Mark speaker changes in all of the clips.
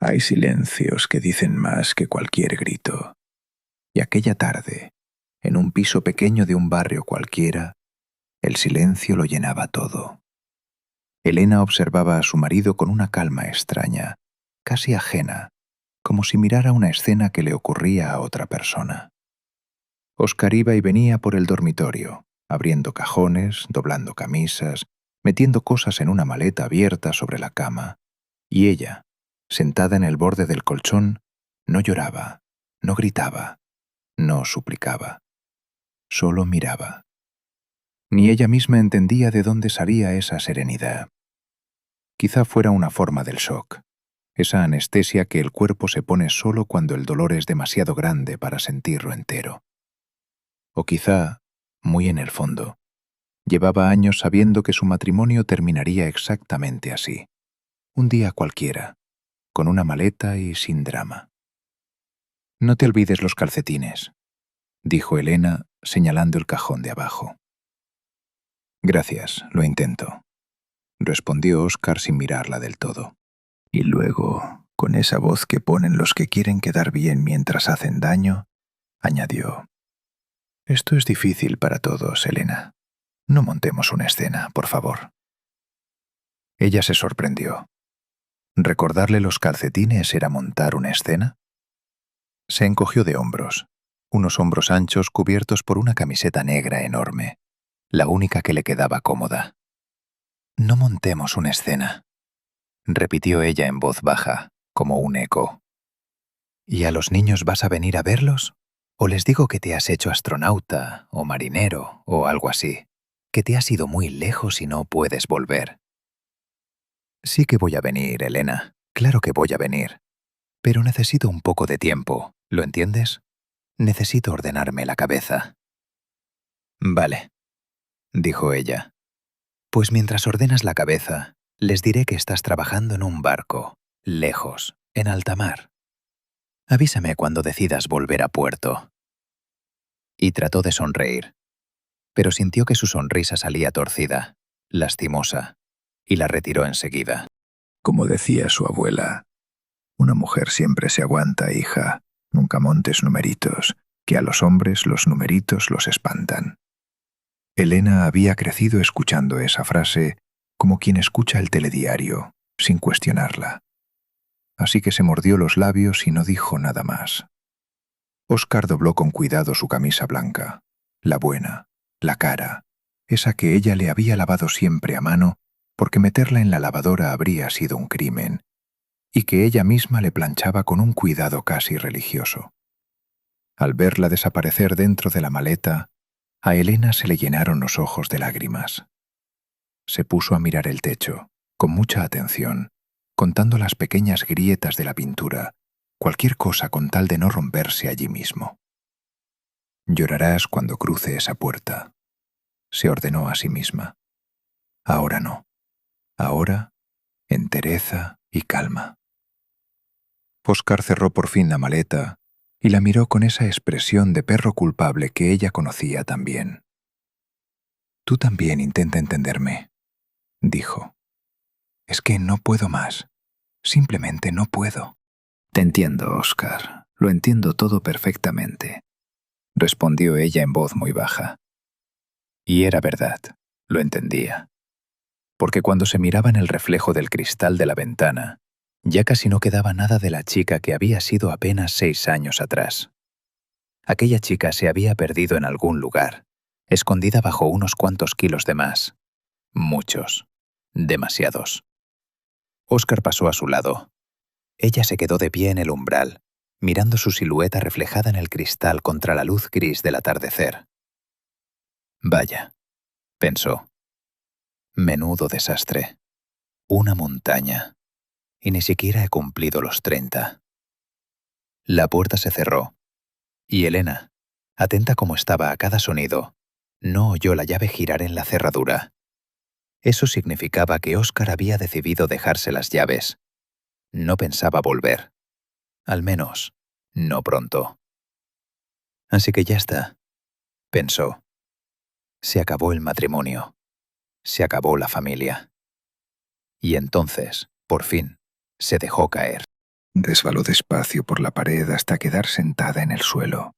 Speaker 1: Hay silencios que dicen más que cualquier grito. Y aquella tarde, en un piso pequeño de un barrio cualquiera, el silencio lo llenaba todo. Elena observaba a su marido con una calma extraña, casi ajena, como si mirara una escena que le ocurría a otra persona. Óscar iba y venía por el dormitorio, abriendo cajones, doblando camisas, metiendo cosas en una maleta abierta sobre la cama, y ella, sentada en el borde del colchón, no lloraba, no gritaba, no suplicaba. Solo miraba. Ni ella misma entendía de dónde salía esa serenidad. Quizá fuera una forma del shock, esa anestesia que el cuerpo se pone solo cuando el dolor es demasiado grande para sentirlo entero. O quizá, muy en el fondo, llevaba años sabiendo que su matrimonio terminaría exactamente así, un día cualquiera, con una maleta y sin drama. «No te olvides los calcetines», dijo Elena, señalando el cajón de abajo. «Gracias, lo intento», respondió Óscar sin mirarla del todo. Y luego, con esa voz que ponen los que quieren quedar bien mientras hacen daño, añadió: «Esto es difícil para todos, Elena. No montemos una escena, por favor». Ella se sorprendió. ¿Recordarle los calcetines era montar una escena? Se encogió de hombros, unos hombros anchos cubiertos por una camiseta negra enorme, la única que le quedaba cómoda. «No montemos una escena», repitió ella en voz baja, como un eco. «¿Y a los niños vas a venir a verlos? ¿O les digo que te has hecho astronauta, o marinero, o algo así? Que te has ido muy lejos y no puedes volver». «Sí que voy a venir, Elena. Claro que voy a venir. Pero necesito un poco de tiempo, ¿lo entiendes? Necesito ordenarme la cabeza». «Vale», dijo ella. «Pues mientras ordenas la cabeza, les diré que estás trabajando en un barco, lejos, en alta mar. Avísame cuando decidas volver a puerto». Y trató de sonreír, pero sintió que su sonrisa salía torcida, lastimosa, y la retiró enseguida. Como decía su abuela, una mujer siempre se aguanta, hija, nunca montes numeritos, que a los hombres los numeritos los espantan. Elena había crecido escuchando esa frase como quien escucha el telediario, sin cuestionarla. Así que se mordió los labios y no dijo nada más. Óscar dobló con cuidado su camisa blanca, la buena, la cara, esa que ella le había lavado siempre a mano porque meterla en la lavadora habría sido un crimen, y que ella misma le planchaba con un cuidado casi religioso. Al verla desaparecer dentro de la maleta, a Elena se le llenaron los ojos de lágrimas. Se puso a mirar el techo, con mucha atención, contando las pequeñas grietas de la pintura, cualquier cosa con tal de no romperse allí mismo. «Llorarás cuando cruce esa puerta», se ordenó a sí misma. Ahora no. Ahora, entereza y calma. Óscar cerró por fin la maleta y la miró con esa expresión de perro culpable que ella conocía tan bien. «Tú también intenta entenderme», dijo. «Es que no puedo más. Simplemente no puedo». «Te entiendo, Óscar. Lo entiendo todo perfectamente», respondió ella en voz muy baja. Y era verdad, lo entendía. Porque cuando se miraba en el reflejo del cristal de la ventana, ya casi no quedaba nada de la chica que había sido apenas 6 años atrás. Aquella chica se había perdido en algún lugar, escondida bajo unos cuantos kilos de más. Muchos. Demasiados. Óscar pasó a su lado. Ella se quedó de pie en el umbral, mirando su silueta reflejada en el cristal contra la luz gris del atardecer. «Vaya», pensó. «Menudo desastre. Una montaña. Y ni siquiera he cumplido los 30». La puerta se cerró, y Elena, atenta como estaba a cada sonido, no oyó la llave girar en la cerradura. Eso significaba que Óscar había decidido dejarse las llaves. No pensaba volver. Al menos, no pronto. Así que ya está, pensó. Se acabó el matrimonio. Se acabó la familia. Y entonces, por fin, se dejó caer. Resbaló despacio por la pared hasta quedar sentada en el suelo,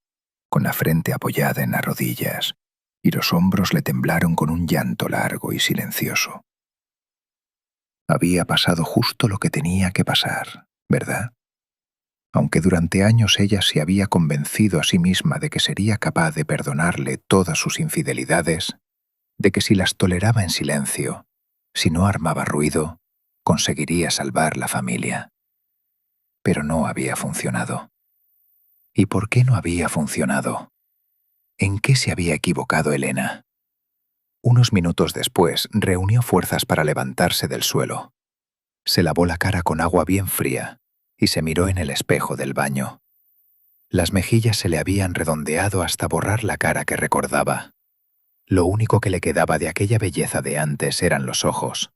Speaker 1: con la frente apoyada en las rodillas, y los hombros le temblaron con un llanto largo y silencioso. Había pasado justo lo que tenía que pasar, ¿verdad? Aunque durante años ella se había convencido a sí misma de que sería capaz de perdonarle todas sus infidelidades, de que si las toleraba en silencio, si no armaba ruido, conseguiría salvar la familia. Pero no había funcionado. ¿Y por qué no había funcionado? ¿En qué se había equivocado Elena? Unos minutos después reunió fuerzas para levantarse del suelo. Se lavó la cara con agua bien fría y se miró en el espejo del baño. Las mejillas se le habían redondeado hasta borrar la cara que recordaba. Lo único que le quedaba de aquella belleza de antes eran los ojos,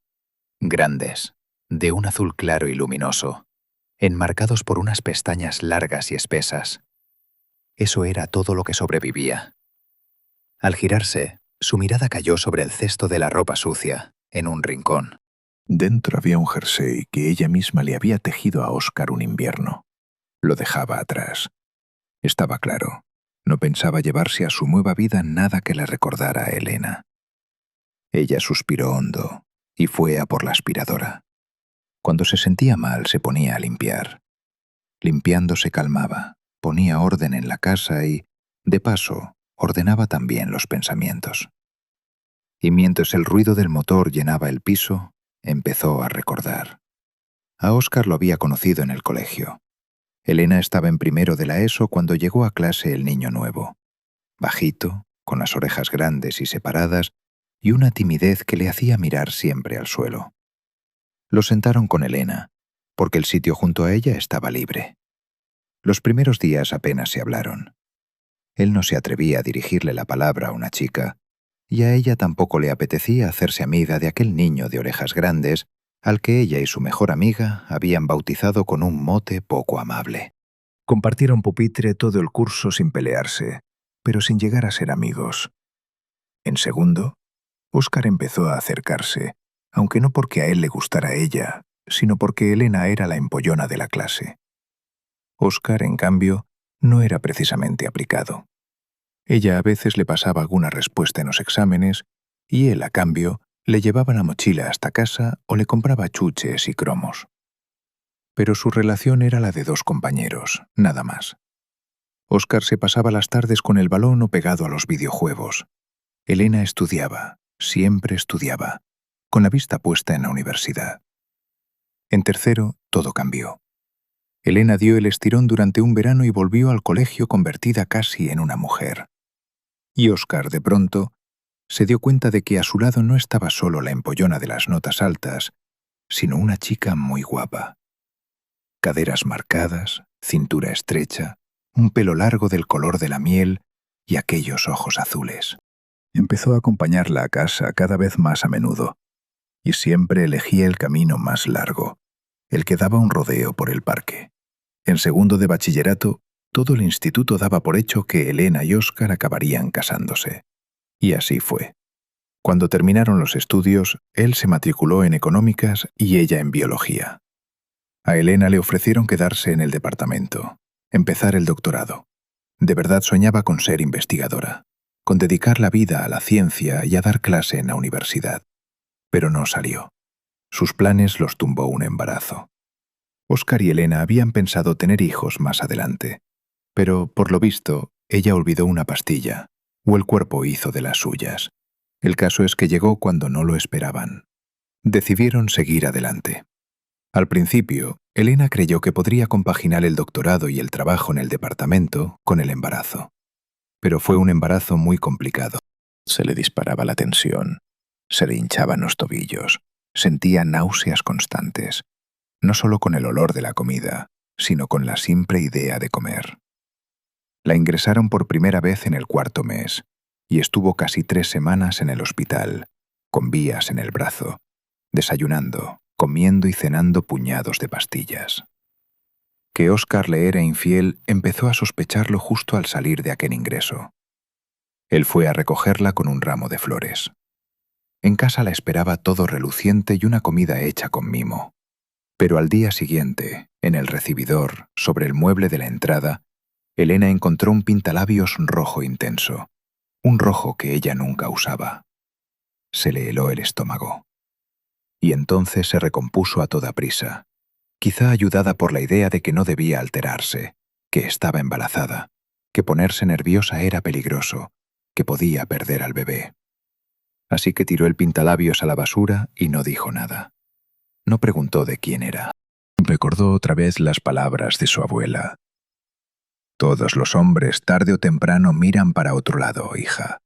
Speaker 1: grandes, de un azul claro y luminoso, enmarcados por unas pestañas largas y espesas. Eso era todo lo que sobrevivía. Al girarse, su mirada cayó sobre el cesto de la ropa sucia, en un rincón. Dentro había un jersey que ella misma le había tejido a Oscar un invierno. Lo dejaba atrás. Estaba claro, no pensaba llevarse a su nueva vida nada que le recordara a Elena. Ella suspiró hondo y fue a por la aspiradora. Cuando se sentía mal se ponía a limpiar. Limpiando se calmaba, ponía orden en la casa y, de paso, ordenaba también los pensamientos. Y mientras el ruido del motor llenaba el piso, empezó a recordar. A Óscar lo había conocido en el colegio. Elena estaba en primero de la ESO cuando llegó a clase el niño nuevo. Bajito, con las orejas grandes y separadas, y una timidez que le hacía mirar siempre al suelo. Lo sentaron con Elena, porque el sitio junto a ella estaba libre. Los primeros días apenas se hablaron. Él no se atrevía a dirigirle la palabra a una chica, y a ella tampoco le apetecía hacerse amiga de aquel niño de orejas grandes al que ella y su mejor amiga habían bautizado con un mote poco amable. Compartieron pupitre todo el curso sin pelearse, pero sin llegar a ser amigos. En segundo, Óscar empezó a acercarse, aunque no porque a él le gustara ella, sino porque Elena era la empollona de la clase. Óscar, en cambio, no era precisamente aplicado. Ella a veces le pasaba alguna respuesta en los exámenes y él, a cambio, le llevaba la mochila hasta casa o le compraba chuches y cromos. Pero su relación era la de dos compañeros, nada más. Óscar se pasaba las tardes con el balón o pegado a los videojuegos. Elena estudiaba, siempre estudiaba, con la vista puesta en la universidad. En tercero, todo cambió. Elena dio el estirón durante un verano y volvió al colegio convertida casi en una mujer. Y Óscar, de pronto, se dio cuenta de que a su lado no estaba solo la empollona de las notas altas, sino una chica muy guapa. Caderas marcadas, cintura estrecha, un pelo largo del color de la miel y aquellos ojos azules. Empezó a acompañarla a casa cada vez más a menudo, y siempre elegía el camino más largo, el que daba un rodeo por el parque. En segundo de bachillerato, todo el instituto daba por hecho que Elena y Óscar acabarían casándose. Y así fue. Cuando terminaron los estudios, él se matriculó en económicas y ella en biología. A Elena le ofrecieron quedarse en el departamento, empezar el doctorado. De verdad soñaba con ser investigadora, con dedicar la vida a la ciencia y a dar clase en la universidad. Pero no salió. Sus planes los tumbó un embarazo. Óscar y Elena habían pensado tener hijos más adelante, pero, por lo visto, ella olvidó una pastilla, o el cuerpo hizo de las suyas. El caso es que llegó cuando no lo esperaban. Decidieron seguir adelante. Al principio, Elena creyó que podría compaginar el doctorado y el trabajo en el departamento con el embarazo. Pero fue un embarazo muy complicado. Se le disparaba la tensión, se le hinchaban los tobillos, sentía náuseas constantes, no solo con el olor de la comida, sino con la simple idea de comer. La ingresaron por primera vez en el cuarto mes y estuvo casi 3 semanas en el hospital, con vías en el brazo, desayunando, comiendo y cenando puñados de pastillas. Que Óscar le era infiel empezó a sospecharlo justo al salir de aquel ingreso. Él fue a recogerla con un ramo de flores. En casa la esperaba todo reluciente y una comida hecha con mimo. Pero al día siguiente, en el recibidor, sobre el mueble de la entrada, Elena encontró un pintalabios rojo intenso, un rojo que ella nunca usaba. Se le heló el estómago. Y entonces se recompuso a toda prisa, quizá ayudada por la idea de que no debía alterarse, que estaba embarazada, que ponerse nerviosa era peligroso, que podía perder al bebé. Así que tiró el pintalabios a la basura y no dijo nada. No preguntó de quién era. Recordó otra vez las palabras de su abuela. Todos los hombres tarde o temprano miran para otro lado, hija.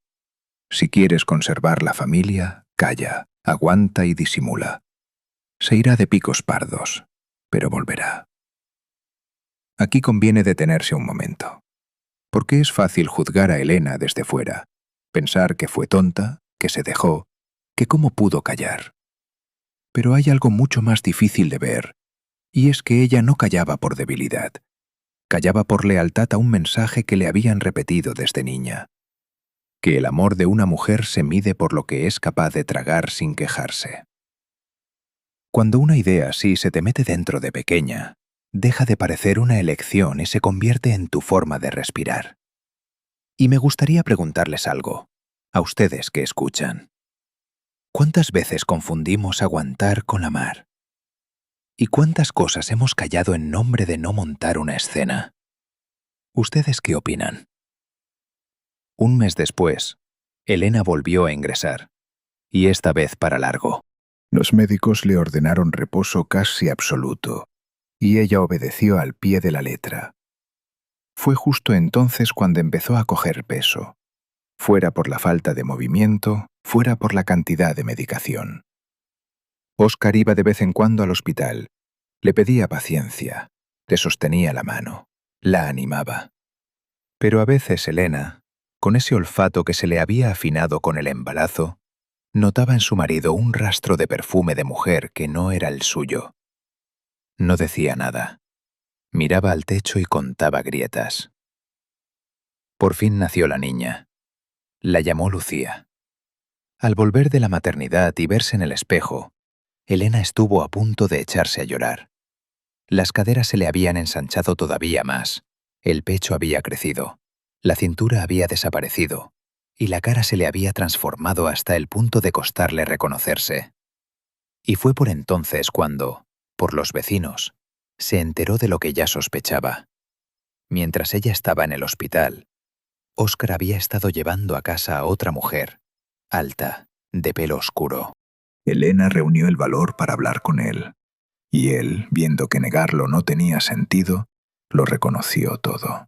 Speaker 1: Si quieres conservar la familia, calla, aguanta y disimula. Se irá de picos pardos, pero volverá. Aquí conviene detenerse un momento, porque es fácil juzgar a Elena desde fuera, pensar que fue tonta, que se dejó, que cómo pudo callar. Pero hay algo mucho más difícil de ver, y es que ella no callaba por debilidad. Callaba por lealtad a un mensaje que le habían repetido desde niña. Que el amor de una mujer se mide por lo que es capaz de tragar sin quejarse. Cuando una idea así se te mete dentro de pequeña, deja de parecer una elección y se convierte en tu forma de respirar. Y me gustaría preguntarles algo, a ustedes que escuchan. ¿Cuántas veces confundimos aguantar con amar? ¿Y cuántas cosas hemos callado en nombre de no montar una escena? ¿Ustedes qué opinan? Un mes después, Elena volvió a ingresar, y esta vez para largo. Los médicos le ordenaron reposo casi absoluto, y ella obedeció al pie de la letra. Fue justo entonces cuando empezó a coger peso, fuera por la falta de movimiento, fuera por la cantidad de medicación. Óscar iba de vez en cuando al hospital, le pedía paciencia, le sostenía la mano, la animaba. Pero a veces Elena, con ese olfato que se le había afinado con el embarazo, notaba en su marido un rastro de perfume de mujer que no era el suyo. No decía nada. Miraba al techo y contaba grietas. Por fin nació la niña. La llamó Lucía. Al volver de la maternidad y verse en el espejo, Elena estuvo a punto de echarse a llorar. Las caderas se le habían ensanchado todavía más, el pecho había crecido, la cintura había desaparecido, y la cara se le había transformado hasta el punto de costarle reconocerse. Y fue por entonces cuando, por los vecinos, se enteró de lo que ya sospechaba. Mientras ella estaba en el hospital, Óscar había estado llevando a casa a otra mujer, alta, de pelo oscuro. Elena reunió el valor para hablar con él, y él, viendo que negarlo no tenía sentido, lo reconoció todo.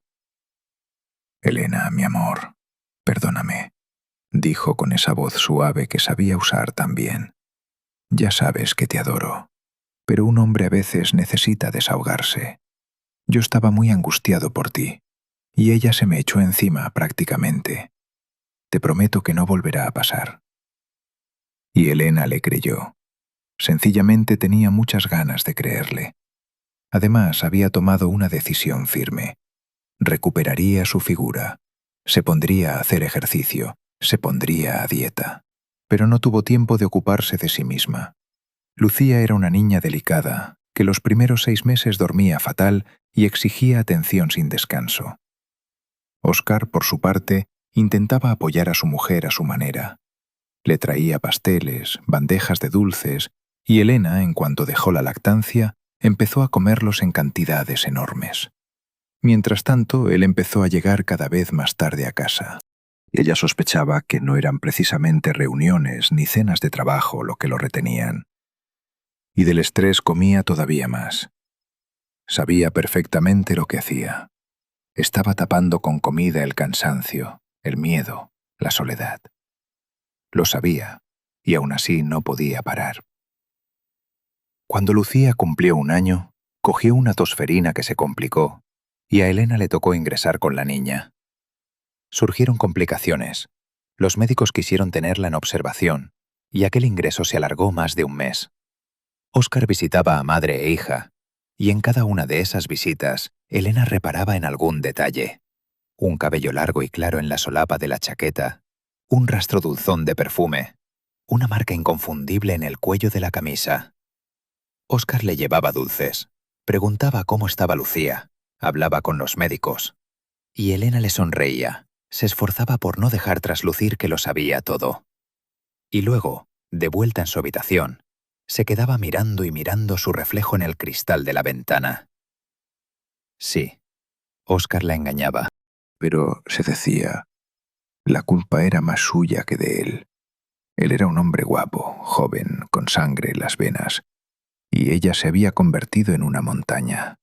Speaker 1: «Elena, mi amor, perdóname», dijo con esa voz suave que sabía usar tan bien. «Ya sabes que te adoro, pero un hombre a veces necesita desahogarse. Yo estaba muy angustiado por ti, y ella se me echó encima prácticamente. Te prometo que no volverá a pasar». Y Elena le creyó. Sencillamente tenía muchas ganas de creerle. Además, había tomado una decisión firme. Recuperaría su figura, se pondría a hacer ejercicio, se pondría a dieta. Pero no tuvo tiempo de ocuparse de sí misma. Lucía era una niña delicada, que los primeros 6 meses dormía fatal y exigía atención sin descanso. Óscar, por su parte, intentaba apoyar a su mujer a su manera. Le traía pasteles, bandejas de dulces, y Elena, en cuanto dejó la lactancia, empezó a comerlos en cantidades enormes. Mientras tanto, él empezó a llegar cada vez más tarde a casa. Ella sospechaba que no eran precisamente reuniones ni cenas de trabajo lo que lo retenían. Y del estrés comía todavía más. Sabía perfectamente lo que hacía. Estaba tapando con comida el cansancio, el miedo, la soledad. Lo sabía, y aún así no podía parar. Cuando Lucía cumplió 1 año, cogió una tosferina que se complicó, y a Elena le tocó ingresar con la niña. Surgieron complicaciones. Los médicos quisieron tenerla en observación, y aquel ingreso se alargó más de 1 mes. Óscar visitaba a madre e hija, y en cada una de esas visitas, Elena reparaba en algún detalle. Un cabello largo y claro en la solapa de la chaqueta, un rastro dulzón de perfume, una marca inconfundible en el cuello de la camisa.
Speaker 2: Óscar le llevaba dulces, preguntaba cómo estaba Lucía, hablaba con los médicos. Y Elena le sonreía, se esforzaba por no dejar traslucir que lo sabía todo. Y luego, de vuelta en su habitación, se quedaba mirando y mirando su reflejo en el cristal de la ventana. Sí, Óscar la engañaba.
Speaker 1: Pero se decía, la culpa era más suya que de él. Él era un hombre guapo, joven, con sangre en las venas, y ella se había convertido en una montaña.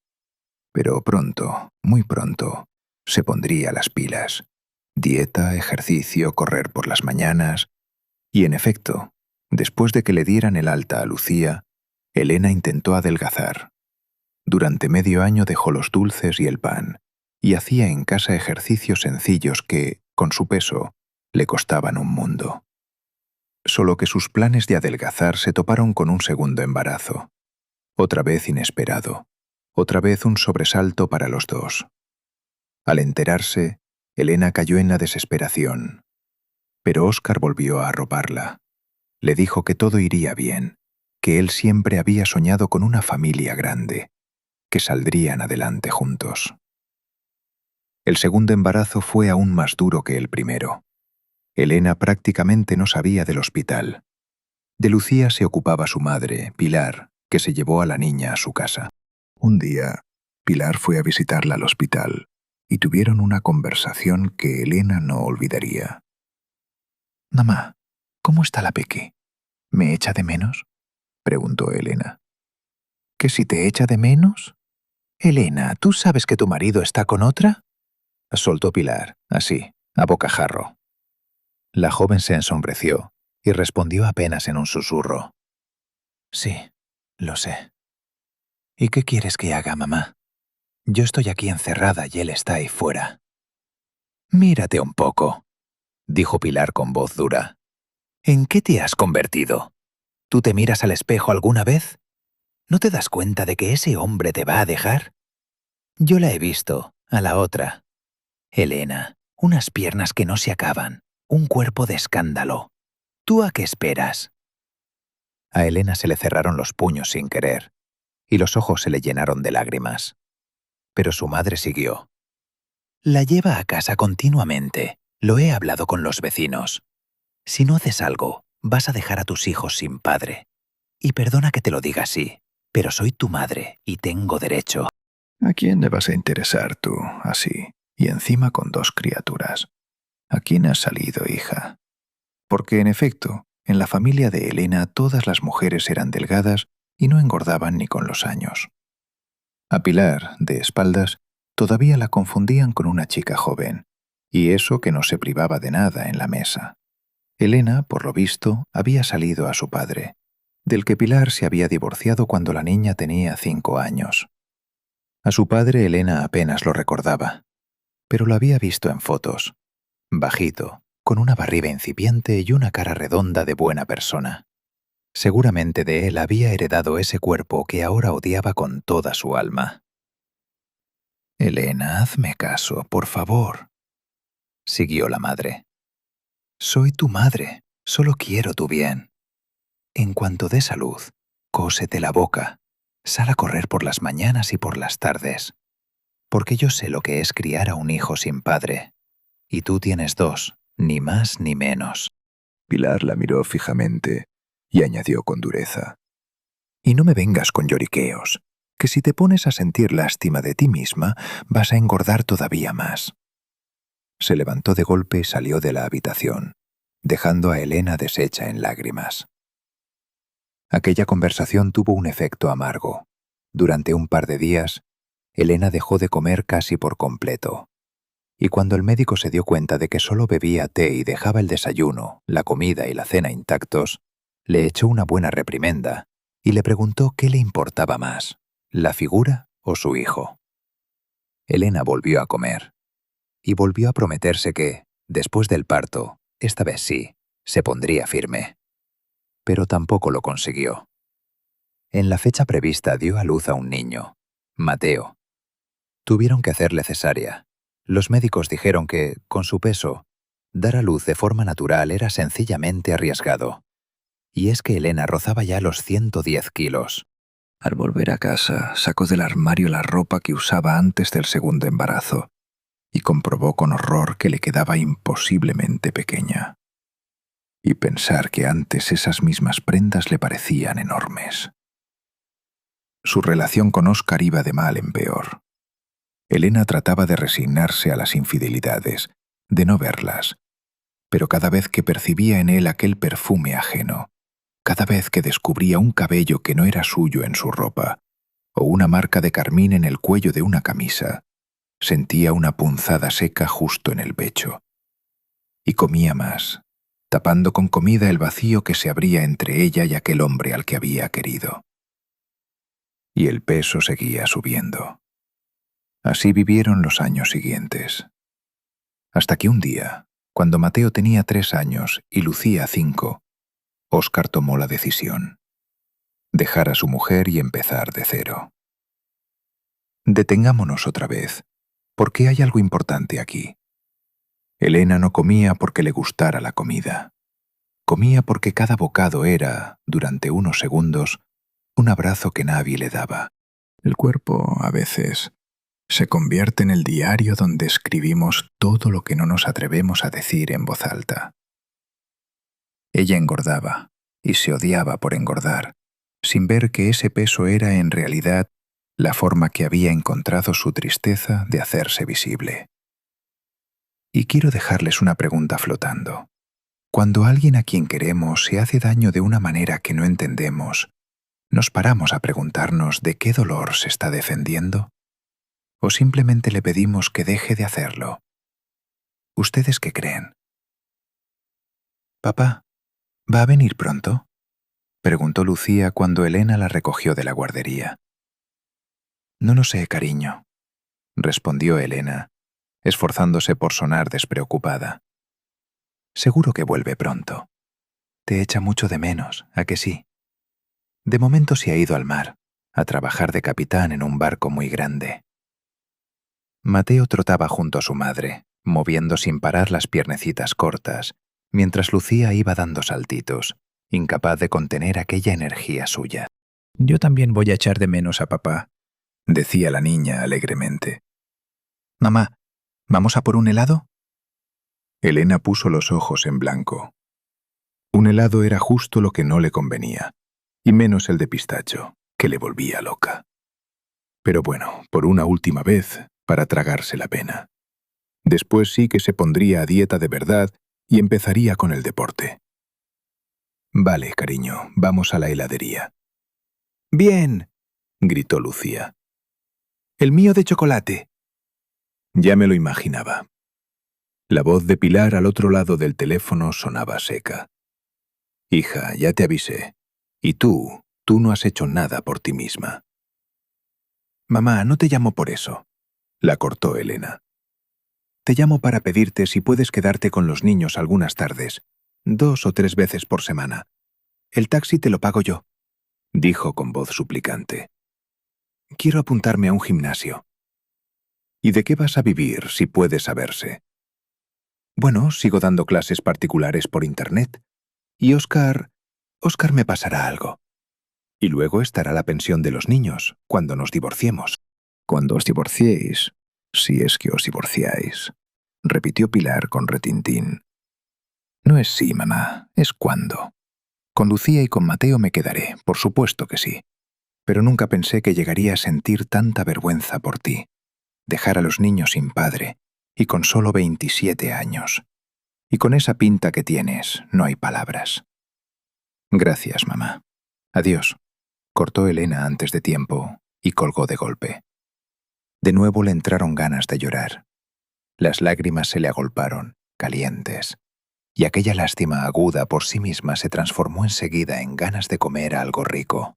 Speaker 1: Pero pronto, muy pronto, se pondría las pilas. Dieta, ejercicio, correr por las mañanas. Y en efecto, después de que le dieran el alta a Lucía, Elena intentó adelgazar. Durante medio año dejó los dulces y el pan, y hacía en casa ejercicios sencillos que, con su peso, le costaban un mundo. Solo que sus planes de adelgazar se toparon con un segundo embarazo. Otra vez inesperado. Otra vez un sobresalto para los dos. Al enterarse, Elena cayó en la desesperación. Pero Óscar volvió a arroparla. Le dijo que todo iría bien, que él siempre había soñado con una familia grande, que saldrían adelante juntos. El segundo embarazo fue aún más duro que el primero. Elena prácticamente no sabía del hospital. De Lucía se ocupaba su madre, Pilar, que se llevó a la niña a su casa. Un día, Pilar fue a visitarla al hospital y tuvieron una conversación que Elena no olvidaría. «Mamá, ¿cómo está la peque? ¿Me echa de menos?», preguntó Elena. «¿Que si te echa de menos? Elena, ¿tú sabes que tu marido está con otra?», soltó Pilar, así, a bocajarro. La joven se ensombreció y respondió apenas en un susurro. «Sí, lo sé». «¿Y qué quieres que haga, mamá? Yo estoy aquí encerrada y él está ahí fuera». «Mírate un poco», dijo Pilar con voz dura. «¿En qué te has convertido? ¿Tú te miras al espejo alguna vez? ¿No te das cuenta de que ese hombre te va a dejar? Yo la he visto, a la otra. Elena, unas piernas que no se acaban, un cuerpo de escándalo. ¿Tú a qué esperas?». A Elena se le cerraron los puños sin querer, y los ojos se le llenaron de lágrimas. Pero su madre siguió. «La lleva a casa continuamente. Lo he hablado con los vecinos. Si no haces algo, vas a dejar a tus hijos sin padre. Y perdona que te lo diga así, pero soy tu madre y tengo derecho». «¿A quién le vas a interesar tú, así, y encima con dos criaturas? ¿A quién has salido, hija?». Porque, en efecto, en la familia de Elena todas las mujeres eran delgadas y no engordaban ni con los años. A Pilar, de espaldas, todavía la confundían con una chica joven, y eso que no se privaba de nada en la mesa. Elena, por lo visto, había salido a su padre, del que Pilar se había divorciado cuando la niña tenía 5 años. A su padre Elena apenas lo recordaba, pero lo había visto en fotos, bajito, con una barriga incipiente y una cara redonda de buena persona. Seguramente de él había heredado ese cuerpo que ahora odiaba con toda su alma. «Elena, hazme caso, por favor», siguió la madre. «Soy tu madre, solo quiero tu bien. En cuanto des a luz, cósete la boca, sal a correr por las mañanas y por las tardes, porque yo sé lo que es criar a un hijo sin padre, y tú tienes 2, ni más ni menos». Pilar la miró fijamente y añadió con dureza. «Y no me vengas con lloriqueos, que si te pones a sentir lástima de ti misma, vas a engordar todavía más». Se levantó de golpe y salió de la habitación, dejando a Elena deshecha en lágrimas. Aquella conversación tuvo un efecto amargo. Durante un par de días, Elena dejó de comer casi por completo. Y cuando el médico se dio cuenta de que solo bebía té y dejaba el desayuno, la comida y la cena intactos, le echó una buena reprimenda y le preguntó qué le importaba más, la figura o su hijo. Elena volvió a comer y volvió a prometerse que, después del parto, esta vez sí, se pondría firme. Pero tampoco lo consiguió. En la fecha prevista dio a luz a un niño, Mateo. Tuvieron que hacerle cesárea. Los médicos dijeron que, con su peso, dar a luz de forma natural era sencillamente arriesgado. Y es que Elena rozaba ya los 110 kilos. Al volver a casa, sacó del armario la ropa que usaba antes del segundo embarazo y comprobó con horror que le quedaba imposiblemente pequeña. Y pensar que antes esas mismas prendas le parecían enormes. Su relación con Óscar iba de mal en peor. Elena trataba de resignarse a las infidelidades, de no verlas, pero cada vez que percibía en él aquel perfume ajeno, cada vez que descubría un cabello que no era suyo en su ropa, o una marca de carmín en el cuello de una camisa, sentía una punzada seca justo en el pecho. Y comía más, tapando con comida el vacío que se abría entre ella y aquel hombre al que había querido. Y el peso seguía subiendo. Así vivieron los años siguientes. Hasta que un día, cuando Mateo tenía 3 años y Lucía 5, Óscar tomó la decisión: dejar a su mujer y empezar de cero. Detengámonos otra vez, porque hay algo importante aquí. Elena no comía porque le gustara la comida. Comía porque cada bocado era, durante unos segundos, un abrazo que nadie le daba. El cuerpo, a veces, se convierte en el diario donde escribimos todo lo que no nos atrevemos a decir en voz alta. Ella engordaba, y se odiaba por engordar, sin ver que ese peso era en realidad la forma que había encontrado su tristeza de hacerse visible. Y quiero dejarles una pregunta flotando. Cuando alguien a quien queremos se hace daño de una manera que no entendemos, ¿nos paramos a preguntarnos de qué dolor se está defendiendo? ¿O simplemente le pedimos que deje de hacerlo? ¿Ustedes qué creen? «Papá, ¿va a venir pronto?», preguntó Lucía cuando Elena la recogió de la guardería. «No lo sé, cariño», respondió Elena, esforzándose por sonar despreocupada. «Seguro que vuelve pronto. Te echa mucho de menos, ¿a que sí? De momento se ha ido al mar, a trabajar de capitán en un barco muy grande». Mateo trotaba junto a su madre, moviendo sin parar las piernecitas cortas, mientras Lucía iba dando saltitos, incapaz de contener aquella energía suya. «Yo también voy a echar de menos a papá», decía la niña alegremente. «Mamá, ¿vamos a por un helado?». Elena puso los ojos en blanco. Un helado era justo lo que no le convenía, y menos el de pistacho, que le volvía loca. Pero bueno, por una última vez, para tragarse la pena. Después sí que se pondría a dieta de verdad y empezaría con el deporte. «Vale, cariño, vamos a la heladería». «Bien», gritó Lucía. «El mío de chocolate». Ya me lo imaginaba. La voz de Pilar al otro lado del teléfono sonaba seca. «Hija, ya te avisé. Y tú no has hecho nada por ti misma». «Mamá, no te llamo por eso», la cortó Elena. «Te llamo para pedirte si puedes quedarte con los niños algunas tardes, 2 o 3 veces por semana. El taxi te lo pago yo», dijo con voz suplicante. «Quiero apuntarme a un gimnasio». «¿Y de qué vas a vivir, si puede saberse?» «Bueno, sigo dando clases particulares por internet. Y Óscar me pasará algo. Y luego estará la pensión de los niños, cuando nos divorciemos». «Cuando os divorciéis, si es que os divorciáis», repitió Pilar con retintín. «No es sí, mamá, es cuándo. Con Lucía y con Mateo me quedaré, por supuesto que sí. Pero nunca pensé que llegaría a sentir tanta vergüenza por ti. Dejar a los niños sin padre, y con solo 27 años. Y con esa pinta que tienes, no hay palabras». «Gracias, mamá. Adiós», cortó Elena antes de tiempo y colgó de golpe. De nuevo le entraron ganas de llorar. Las lágrimas se le agolparon, calientes, y aquella lástima aguda por sí misma se transformó enseguida en ganas de comer algo rico.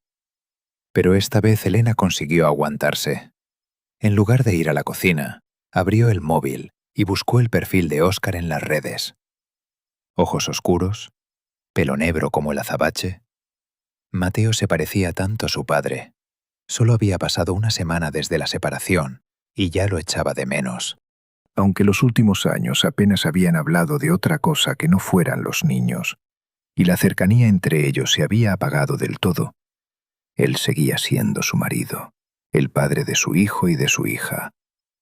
Speaker 1: Pero esta vez Elena consiguió aguantarse. En lugar de ir a la cocina, abrió el móvil y buscó el perfil de Óscar en las redes. Ojos oscuros, pelo negro como el azabache. Mateo se parecía tanto a su padre. Solo había pasado una semana desde la separación y ya lo echaba de menos. Aunque los últimos años apenas habían hablado de otra cosa que no fueran los niños, y la cercanía entre ellos se había apagado del todo, Él seguía siendo su marido, el padre de su hijo y de su hija,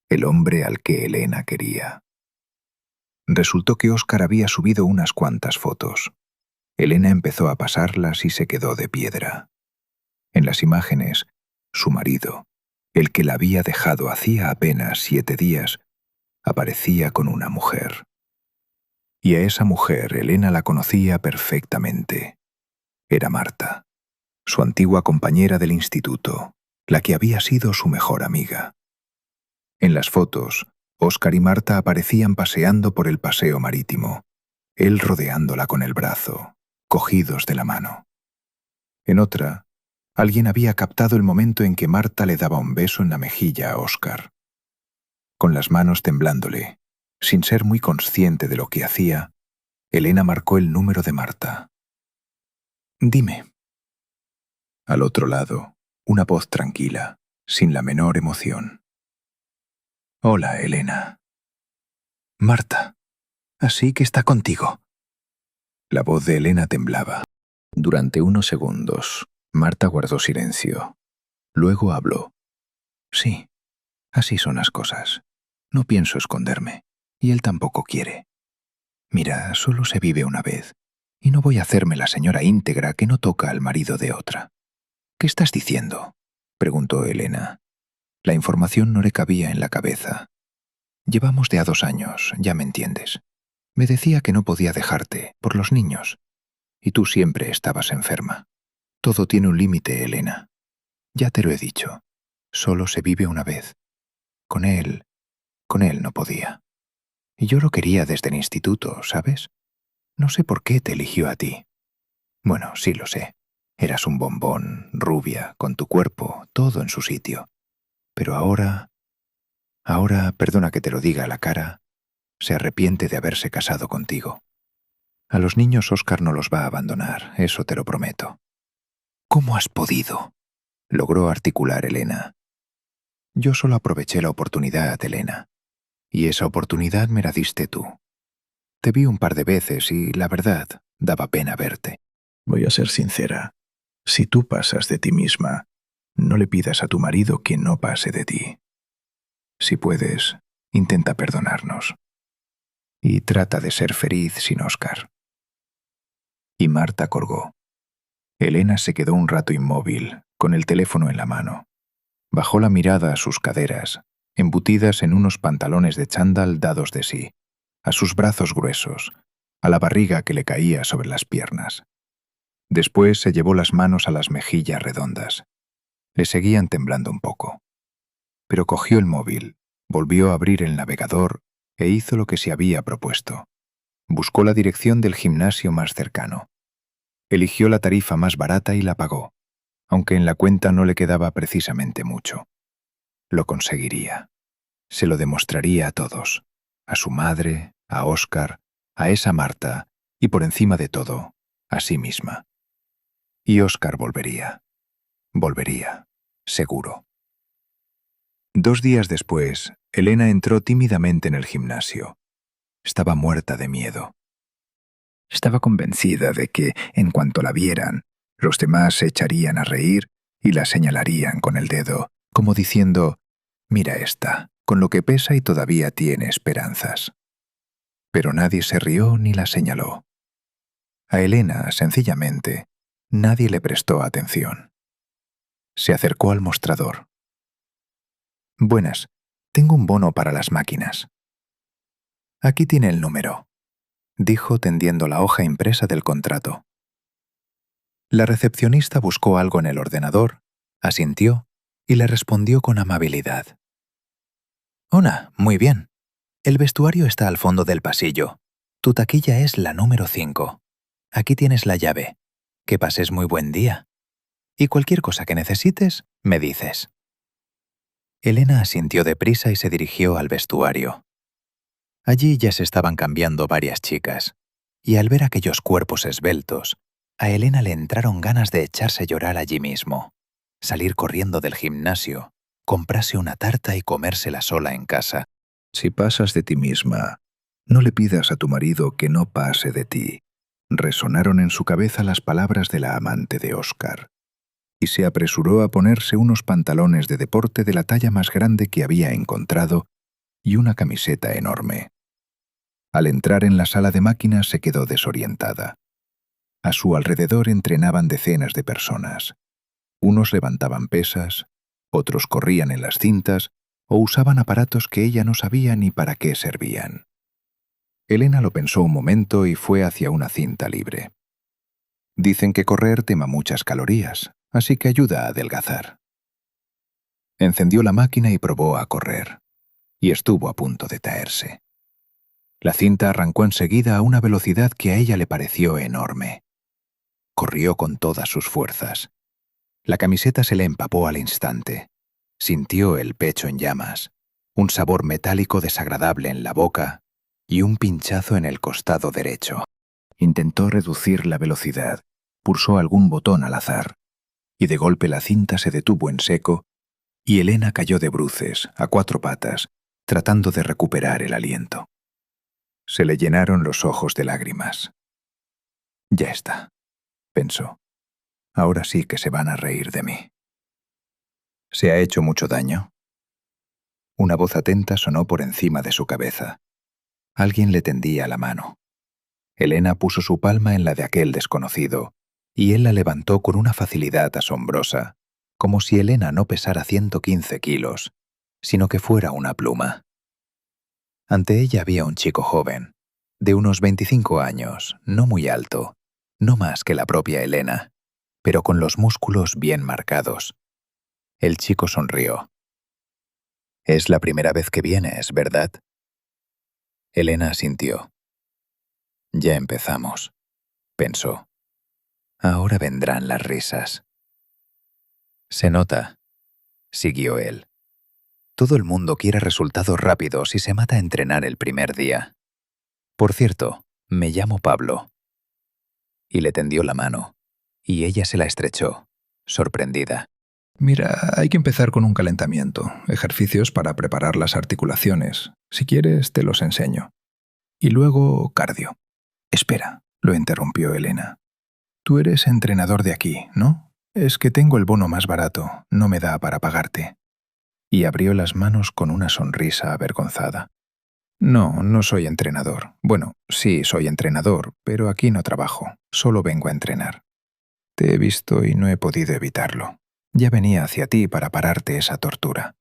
Speaker 1: el hombre al que Elena quería. Resultó que Óscar había subido unas cuantas fotos. Elena empezó a pasarlas y se quedó de piedra. En las imágenes, su marido, el que la había dejado hacía apenas 7 días, aparecía con una mujer. Y a esa mujer Elena la conocía perfectamente. Era Marta, su antigua compañera del instituto, la que había sido su mejor amiga. En las fotos, Óscar y Marta aparecían paseando por el paseo marítimo, él rodeándola con el brazo, cogidos de la mano. En otra, alguien había captado el momento en que Marta le daba un beso en la mejilla a Óscar. Con las manos temblándole, sin ser muy consciente de lo que hacía, Elena marcó el número de Marta. «Dime». Al otro lado, una voz tranquila, sin la menor emoción. «Hola, Elena». «Marta, así que está contigo». La voz de Elena temblaba. Durante unos segundos, Marta guardó silencio. Luego habló. «Sí, así son las cosas. No pienso esconderme, y él tampoco quiere. Mira, solo se vive una vez, y no voy a hacerme la señora íntegra que no toca al marido de otra». «¿Qué estás diciendo?», preguntó Elena. La información no le cabía en la cabeza. «Llevamos de a 2 años, ya me entiendes. Me decía que no podía dejarte, por los niños. Y tú siempre estabas enferma. Todo tiene un límite, Elena. Ya te lo he dicho. Solo se vive una vez. Con él no podía. Y yo lo quería desde el instituto, ¿sabes? No sé por qué te eligió a ti. Bueno, sí lo sé. Eras un bombón, rubia, con tu cuerpo, todo en su sitio. Pero ahora, perdona que te lo diga a la cara, se arrepiente de haberse casado contigo. A los niños Óscar no los va a abandonar, eso te lo prometo». «¿Cómo has podido?», logró articular Elena. «Yo solo aproveché la oportunidad, Elena. Y esa oportunidad me la diste tú. Te vi un par de veces y, la verdad, daba pena verte. Voy a ser sincera. Si tú pasas de ti misma, no le pidas a tu marido que no pase de ti. Si puedes, intenta perdonarnos. Y trata de ser feliz sin Óscar». Y Marta colgó. Elena se quedó un rato inmóvil, con el teléfono en la mano. Bajó la mirada a sus caderas, embutidas en unos pantalones de chándal dados de sí, a sus brazos gruesos, a la barriga que le caía sobre las piernas. Después se llevó las manos a las mejillas redondas. Le seguían temblando un poco. Pero cogió el móvil, volvió a abrir el navegador e hizo lo que se había propuesto. Buscó la dirección del gimnasio más cercano. Eligió la tarifa más barata y la pagó, aunque en la cuenta no le quedaba precisamente mucho. Lo conseguiría. Se lo demostraría a todos, a su madre, a Óscar, a esa Marta y, por encima de todo, a sí misma. Y Óscar volvería. Volvería, seguro. 2 días después, Elena entró tímidamente en el gimnasio. Estaba muerta de miedo. Estaba convencida de que, en cuanto la vieran, los demás se echarían a reír y la señalarían con el dedo, como diciendo: «Mira esta, con lo que pesa y todavía tiene esperanzas». Pero nadie se rió ni la señaló. A Elena, sencillamente, nadie le prestó atención. Se acercó al mostrador. «Buenas, tengo un bono para las máquinas». «Aquí tiene el número», dijo tendiendo la hoja impresa del contrato. La recepcionista buscó algo en el ordenador, asintió y le respondió con amabilidad. «Hola, muy bien. El vestuario está al fondo del pasillo. Tu taquilla es la número 5. Aquí tienes la llave. Que pases muy buen día. Y cualquier cosa que necesites, me dices». Elena asintió deprisa y se dirigió al vestuario. Allí ya se estaban cambiando varias chicas, y al ver aquellos cuerpos esbeltos, a Elena le entraron ganas de echarse a llorar allí mismo, salir corriendo del gimnasio, comprarse una tarta y comérsela sola en casa. «Si pasas de ti misma, no le pidas a tu marido que no pase de ti», resonaron en su cabeza las palabras de la amante de Óscar. y se apresuró a ponerse unos pantalones de deporte de la talla más grande que había encontrado y una camiseta enorme. Al entrar en la sala de máquinas se quedó desorientada. A su alrededor entrenaban decenas de personas. Unos levantaban pesas, otros corrían en las cintas o usaban aparatos que ella no sabía ni para qué servían. Elena lo pensó un momento y fue hacia una cinta libre. Dicen que correr quema muchas calorías, así que ayuda a adelgazar. Encendió la máquina y probó a correr, y estuvo a punto de caerse. La cinta arrancó enseguida a una velocidad que a ella le pareció enorme. Corrió con todas sus fuerzas. La camiseta se le empapó al instante. Sintió el pecho en llamas, un sabor metálico desagradable en la boca y un pinchazo en el costado derecho. Intentó reducir la velocidad, pulsó algún botón al azar, y de golpe la cinta se detuvo en seco y Elena cayó de bruces, a cuatro patas, tratando de recuperar el aliento. Se le llenaron los ojos de lágrimas. Ya está, pensó. Ahora sí que se van a reír de mí. ¿Se ha hecho mucho daño? Una voz atenta sonó por encima de su cabeza. Alguien le tendía la mano. Elena puso su palma en la de aquel desconocido, y él la levantó con una facilidad asombrosa, como si Elena no pesara 115 kilos, sino que fuera una pluma. Ante ella había un chico joven, de unos 25 años, no muy alto, no más que la propia Elena, pero con los músculos bien marcados. El chico sonrió. «Es la primera vez que vienes, ¿verdad?» Elena asintió. «Ya empezamos», pensó. «Ahora vendrán las risas». «Se nota», siguió él. «Todo el mundo quiere resultados rápidos y se mata a entrenar el primer día. Por cierto, me llamo Pablo». Y le tendió la mano, y ella se la estrechó, sorprendida. «Mira, hay que empezar con un calentamiento, ejercicios para preparar las articulaciones. Si quieres, te los enseño. Y luego, cardio». «Espera», lo interrumpió Elena. «Tú eres entrenador de aquí, ¿no? Es que tengo el bono más barato, no me da para pagarte». Y abrió las manos con una sonrisa avergonzada. «No, no soy entrenador. Bueno, sí, soy entrenador, pero aquí no trabajo, solo vengo a entrenar. Te he visto y no he podido evitarlo. Ya venía hacia ti para pararte esa tortura.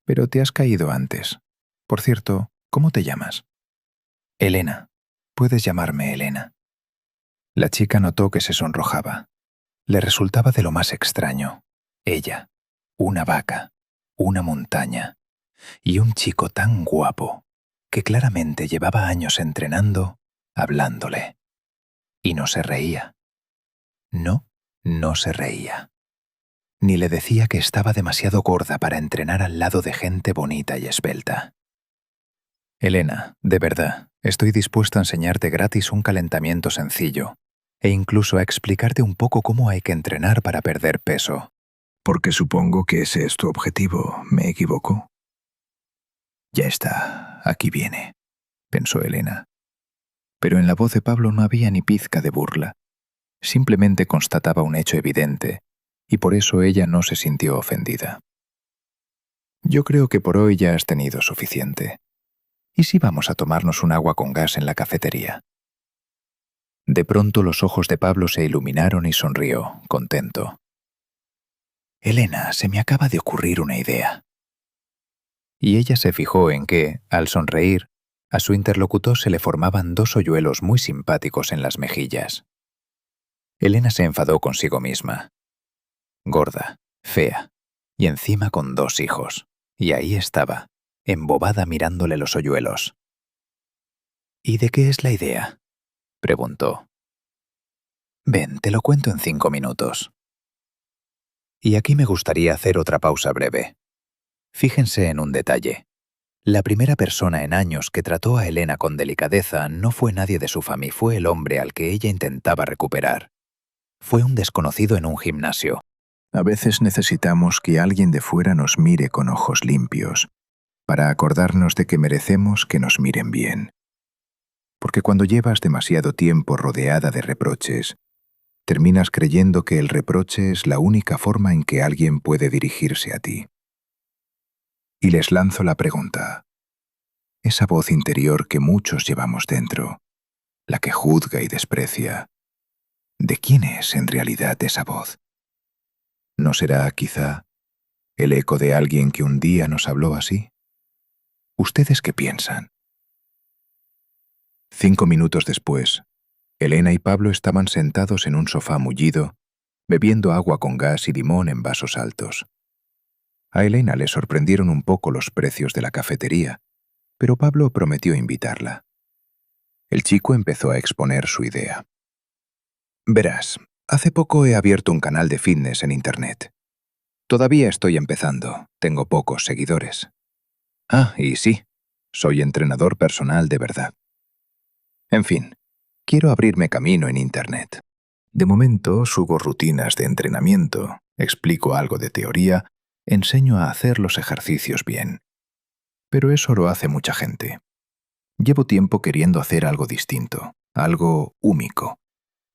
Speaker 1: Pero te has caído antes. Por cierto, ¿cómo te llamas?» «Elena. Puedes llamarme Elena». La chica notó que se sonrojaba. Le resultaba de lo más extraño. Ella, una vaca, una montaña, y un chico tan guapo que claramente llevaba años entrenando, hablándole. Y no se reía. No, no se reía. Ni le decía que estaba demasiado gorda para entrenar al lado de gente bonita y esbelta. «Elena, de verdad, estoy dispuesto a enseñarte gratis un calentamiento sencillo e incluso a explicarte un poco cómo hay que entrenar para perder peso. Porque supongo que ese es tu objetivo, ¿me equivoco?» «Ya está, aquí viene», pensó Elena. Pero en la voz de Pablo no había ni pizca de burla. Simplemente constataba un hecho evidente, y por eso ella no se sintió ofendida. «Yo creo que por hoy ya has tenido suficiente. ¿Y si vamos a tomarnos un agua con gas en la cafetería?» De pronto los ojos de Pablo se iluminaron y sonrió, contento. «Elena, se me acaba de ocurrir una idea». Y ella se fijó en que, al sonreír, a su interlocutor se le formaban dos hoyuelos muy simpáticos en las mejillas. Elena se enfadó consigo misma. Gorda, fea, y encima con dos hijos. Y ahí estaba, embobada mirándole los hoyuelos. «¿Y de qué es la idea?», preguntó. «Ven, te lo cuento en 5 minutos». Y aquí me gustaría hacer otra pausa breve. Fíjense en un detalle. La primera persona en años que trató a Elena con delicadeza no fue nadie de su familia, fue el hombre al que ella intentaba recuperar. Fue un desconocido en un gimnasio. A veces necesitamos que alguien de fuera nos mire con ojos limpios, para acordarnos de que merecemos que nos miren bien. Porque cuando llevas demasiado tiempo rodeada de reproches, terminas creyendo que el reproche es la única forma en que alguien puede dirigirse a ti. Y les lanzo la pregunta. Esa voz interior que muchos llevamos dentro, la que juzga y desprecia, ¿de quién es en realidad esa voz? ¿No será, quizá, el eco de alguien que un día nos habló así? ¿Ustedes qué piensan? 5 minutos después, Elena y Pablo estaban sentados en un sofá mullido, bebiendo agua con gas y limón en vasos altos. A Elena le sorprendieron un poco los precios de la cafetería, pero Pablo prometió invitarla. El chico empezó a exponer su idea. Verás, hace poco he abierto un canal de fitness en Internet. Todavía estoy empezando, tengo pocos seguidores. Ah, y sí, soy entrenador personal de verdad. En fin, quiero abrirme camino en Internet. De momento subo rutinas de entrenamiento, explico algo de teoría, enseño a hacer los ejercicios bien. Pero eso lo hace mucha gente. Llevo tiempo queriendo hacer algo distinto, algo único,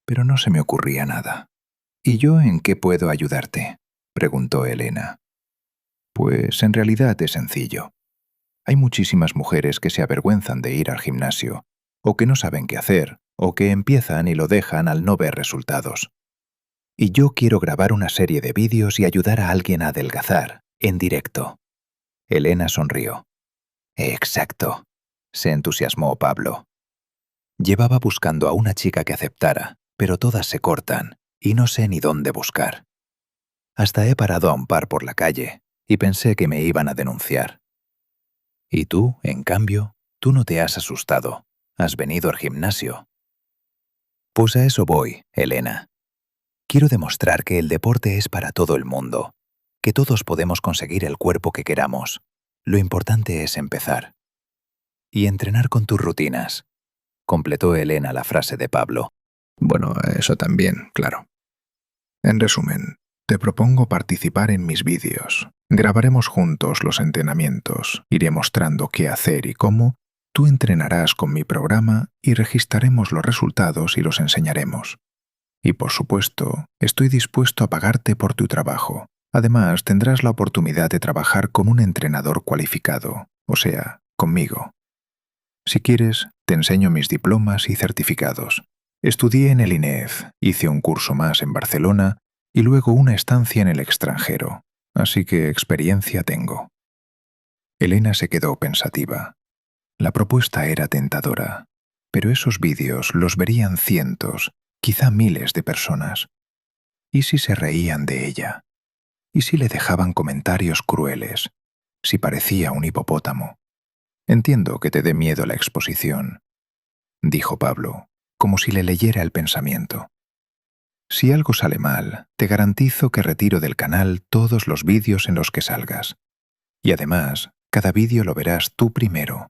Speaker 1: pero no se me ocurría nada. ¿Y yo en qué puedo ayudarte?, preguntó Elena. Pues en realidad es sencillo. Hay muchísimas mujeres que se avergüenzan de ir al gimnasio, o que no saben qué hacer, o que empiezan y lo dejan al no ver resultados. Y yo quiero grabar una serie de vídeos y ayudar a alguien a adelgazar, en directo. Elena sonrió. Exacto, se entusiasmó Pablo. Llevaba buscando a una chica que aceptara, pero todas se cortan, y no sé ni dónde buscar. Hasta he parado a un par por la calle, y pensé que me iban a denunciar. Y tú, en cambio, tú no te has asustado. Has venido al gimnasio. Pues a eso voy, Elena. Quiero demostrar que el deporte es para todo el mundo, que todos podemos conseguir el cuerpo que queramos. Lo importante es empezar. Y entrenar con tus rutinas, completó Elena la frase de Pablo. Bueno, eso también, claro. En resumen, te propongo participar en mis vídeos. Grabaremos juntos los entrenamientos, iré mostrando qué hacer y cómo. Tú entrenarás con mi programa y registraremos los resultados y los enseñaremos. Y por supuesto, estoy dispuesto a pagarte por tu trabajo. Además, tendrás la oportunidad de trabajar con un entrenador cualificado, o sea, conmigo. Si quieres, te enseño mis diplomas y certificados. Estudié en el INEF, hice un curso más en Barcelona y luego una estancia en el extranjero, así que experiencia tengo. Elena se quedó pensativa. La propuesta era tentadora, pero esos vídeos los verían cientos, quizá miles de personas. ¿Y si se reían de ella? ¿Y si le dejaban comentarios crueles? ¿Si parecía un hipopótamo? Entiendo que te dé miedo la exposición, dijo Pablo, como si le leyera el pensamiento. Si algo sale mal, te garantizo que retiro del canal todos los vídeos en los que salgas. Y además, cada vídeo lo verás tú primero.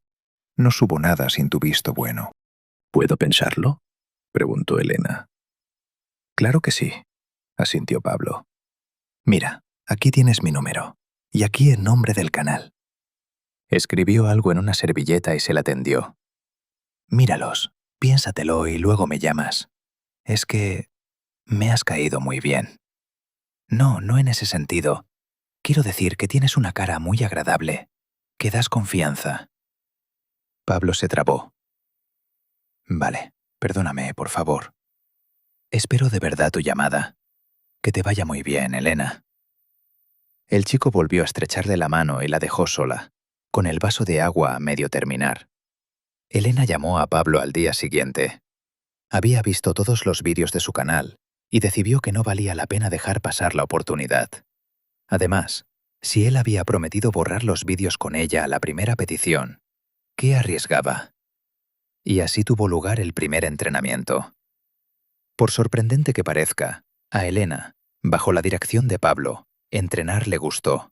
Speaker 1: No subo nada sin tu visto bueno. ¿Puedo pensarlo?, preguntó Elena. Claro que sí, asintió Pablo. Mira, aquí tienes mi número, y aquí el nombre del canal. Escribió algo en una servilleta y se la tendió. Míralos, piénsatelo y luego me llamas. Es que me has caído muy bien. No, no en ese sentido. Quiero decir que tienes una cara muy agradable, que das confianza. Pablo se trabó. Vale, perdóname, por favor. Espero de verdad tu llamada. Que te vaya muy bien, Elena. El chico volvió a estrecharle la mano y la dejó sola, con el vaso de agua a medio terminar. Elena llamó a Pablo al día siguiente. Había visto todos los vídeos de su canal y decidió que no valía la pena dejar pasar la oportunidad. Además, si él había prometido borrar los vídeos con ella a la primera petición, ¿qué arriesgaba? Y así tuvo lugar el primer entrenamiento. Por sorprendente que parezca, a Elena, bajo la dirección de Pablo, entrenar le gustó.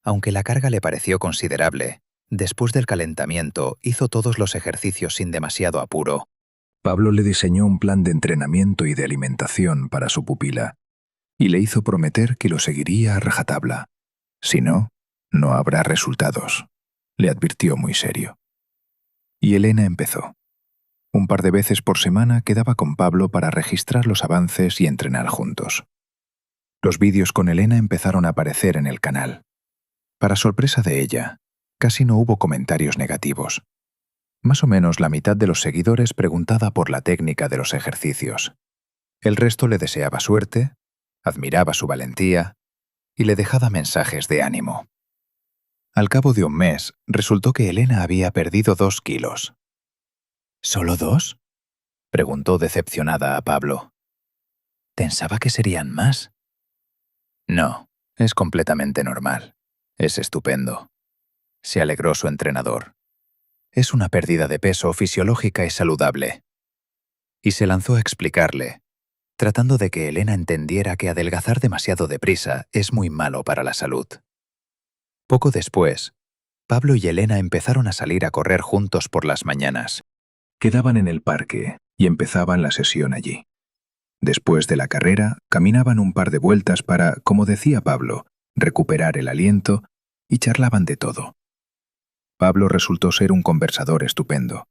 Speaker 1: Aunque la carga le pareció considerable, después del calentamiento hizo todos los ejercicios sin demasiado apuro. Pablo le diseñó un plan de entrenamiento y de alimentación para su pupila, y le hizo prometer que lo seguiría a rajatabla. Si no, no habrá resultados, le advirtió muy serio. Y Elena empezó. Un par de veces por semana quedaba con Pablo para registrar los avances y entrenar juntos. Los vídeos con Elena empezaron a aparecer en el canal. Para sorpresa de ella, casi no hubo comentarios negativos. Más o menos la mitad de los seguidores preguntaba por la técnica de los ejercicios. El resto le deseaba suerte, admiraba su valentía y le dejaba mensajes de ánimo. Al cabo de un mes, resultó que Elena había perdido 2 kilos. ¿Solo 2? Preguntó decepcionada a Pablo. Pensaba que serían más. No, es completamente normal. Es estupendo. Se alegró su entrenador. Es una pérdida de peso fisiológica y saludable. Y se lanzó a explicarle, tratando de que Elena entendiera que adelgazar demasiado deprisa es muy malo para la salud. Poco después, Pablo y Elena empezaron a salir a correr juntos por las mañanas. Quedaban en el parque y empezaban la sesión allí. Después de la carrera, caminaban un par de vueltas para, como decía Pablo, recuperar el aliento y charlaban de todo. Pablo resultó ser un conversador estupendo.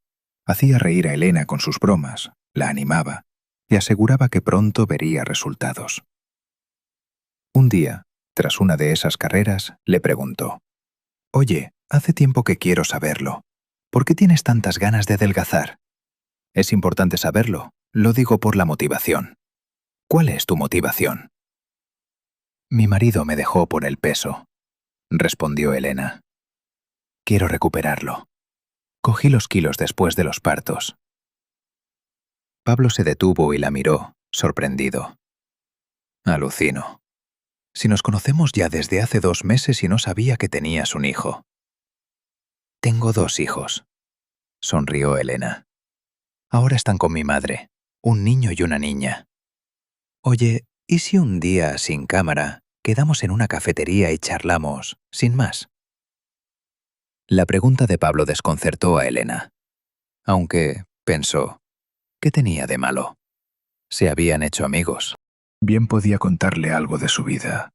Speaker 1: Hacía reír a Elena con sus bromas, la animaba y aseguraba que pronto vería resultados. Un día, tras una de esas carreras, le preguntó: «Oye, hace tiempo que quiero saberlo. ¿Por qué tienes tantas ganas de adelgazar?» «Es importante saberlo, lo digo por la motivación». «¿Cuál es tu motivación?» «Mi marido me dejó por el peso», respondió Elena. «Quiero recuperarlo. Cogí los kilos después de los partos». Pablo se detuvo y la miró, sorprendido. «Alucino. Si nos conocemos ya desde hace 2 meses y no sabía que tenías un hijo». «Tengo 2 hijos», sonrió Elena. «Ahora están con mi madre, un niño y una niña. Oye, ¿y si un día, sin cámara, quedamos en una cafetería y charlamos, sin más?» La pregunta de Pablo desconcertó a Elena. Aunque, pensó, ¿qué tenía de malo? Se habían hecho amigos. Bien podía contarle algo de su vida.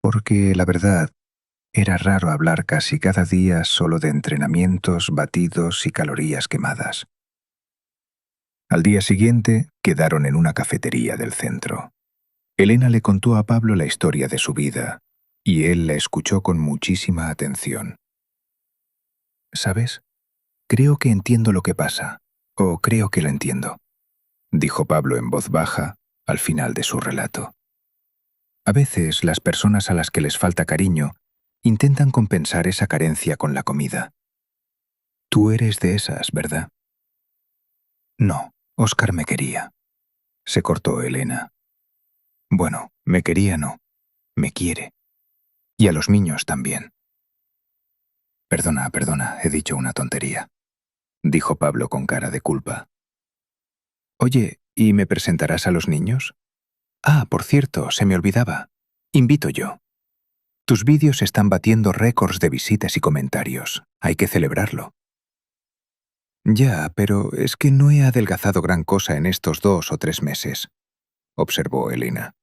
Speaker 1: Porque, la verdad, era raro hablar casi cada día solo de entrenamientos, batidos y calorías quemadas. Al día siguiente, quedaron en una cafetería del centro. Elena le contó a Pablo la historia de su vida, y él la escuchó con muchísima atención. «¿Sabes? Creo que entiendo lo que pasa, o creo que lo entiendo», dijo Pablo en voz baja al final de su relato. A veces las personas a las que les falta cariño intentan compensar esa carencia con la comida. Tú eres de esas, ¿verdad? No, Óscar me quería. Se cortó Elena. Bueno, me quería no, me quiere. Y a los niños también. Perdona, he dicho una tontería, dijo Pablo con cara de culpa. Oye, ¿y me presentarás a los niños? Ah, por cierto, se me olvidaba. Invito yo. Tus vídeos están batiendo récords de visitas y comentarios. Hay que celebrarlo. Ya, pero es que no he adelgazado gran cosa en estos 2 o 3 meses, observó Elena.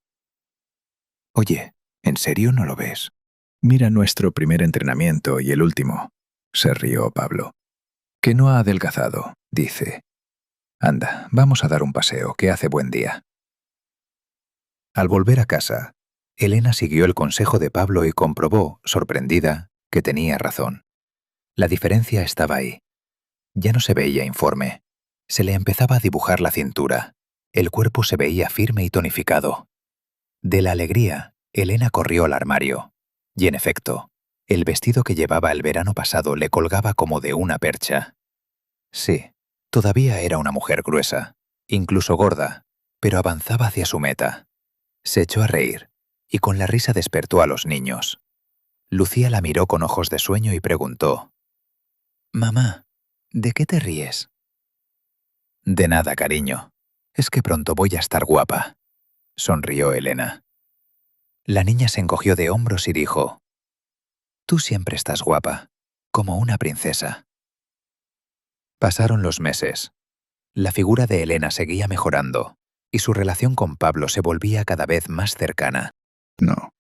Speaker 1: Oye, ¿en serio no lo ves? Mira nuestro primer entrenamiento y el último, se rió Pablo. Que no ha adelgazado, dice. Anda, vamos a dar un paseo, que hace buen día. Al volver a casa, Elena siguió el consejo de Pablo y comprobó, sorprendida, que tenía razón. La diferencia estaba ahí. Ya no se veía informe. Se le empezaba a dibujar la cintura. El cuerpo se veía firme y tonificado. De la alegría, Elena corrió al armario. Y en efecto, el vestido que llevaba el verano pasado le colgaba como de una percha. Sí, todavía era una mujer gruesa, incluso gorda, pero avanzaba hacia su meta. Se echó a reír, y con la risa despertó a los niños. Lucía la miró con ojos de sueño y preguntó: «Mamá, ¿de qué te ríes?» «De nada, cariño. Es que pronto voy a estar guapa», sonrió Elena. La niña se encogió de hombros y dijo: «Tú siempre estás guapa, como una princesa». Pasaron los meses. La figura de Elena seguía mejorando, y su relación con Pablo se volvía cada vez más cercana. No,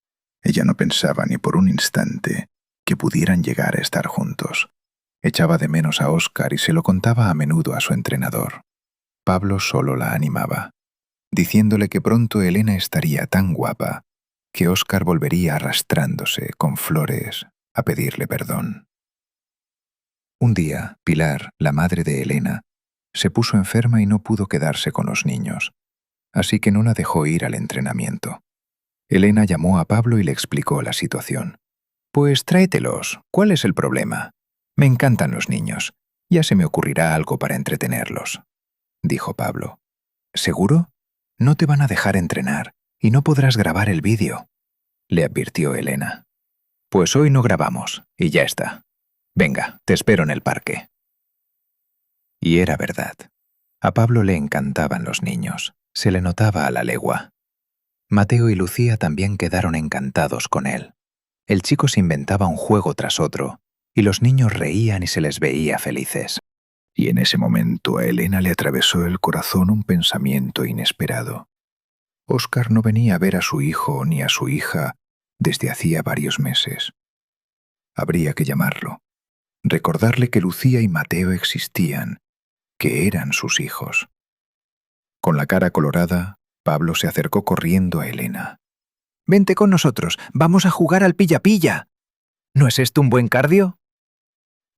Speaker 1: ella no pensaba ni por un instante que pudieran llegar a estar juntos. Echaba de menos a Óscar y se lo contaba a menudo a su entrenador. Pablo solo la animaba, diciéndole que pronto Elena estaría tan guapa que Óscar volvería arrastrándose con flores a pedirle perdón. Un día, Pilar, la madre de Elena, se puso enferma y no pudo quedarse con los niños, así que no la dejó ir al entrenamiento. Elena llamó a Pablo y le explicó la situación. «Pues tráetelos. ¿Cuál es el problema? Me encantan los niños. Ya se me ocurrirá algo para entretenerlos», dijo Pablo. «¿Seguro? No te van a dejar entrenar y no podrás grabar el vídeo», le advirtió Elena. «Pues hoy no grabamos, y ya está. Venga, te espero en el parque». Y era verdad. A Pablo le encantaban los niños. Se le notaba a la legua. Mateo y Lucía también quedaron encantados con él. El chico se inventaba un juego tras otro, y los niños reían y se les veía felices. Y en ese momento a Elena le atravesó el corazón un pensamiento inesperado. Óscar no venía a ver a su hijo ni a su hija desde hacía varios meses. Habría que llamarlo, recordarle que Lucía y Mateo existían, que eran sus hijos. Con la cara colorada, Pablo se acercó corriendo a Elena. «Vente con nosotros, vamos a jugar al pilla-pilla. ¿No es esto un buen cardio?»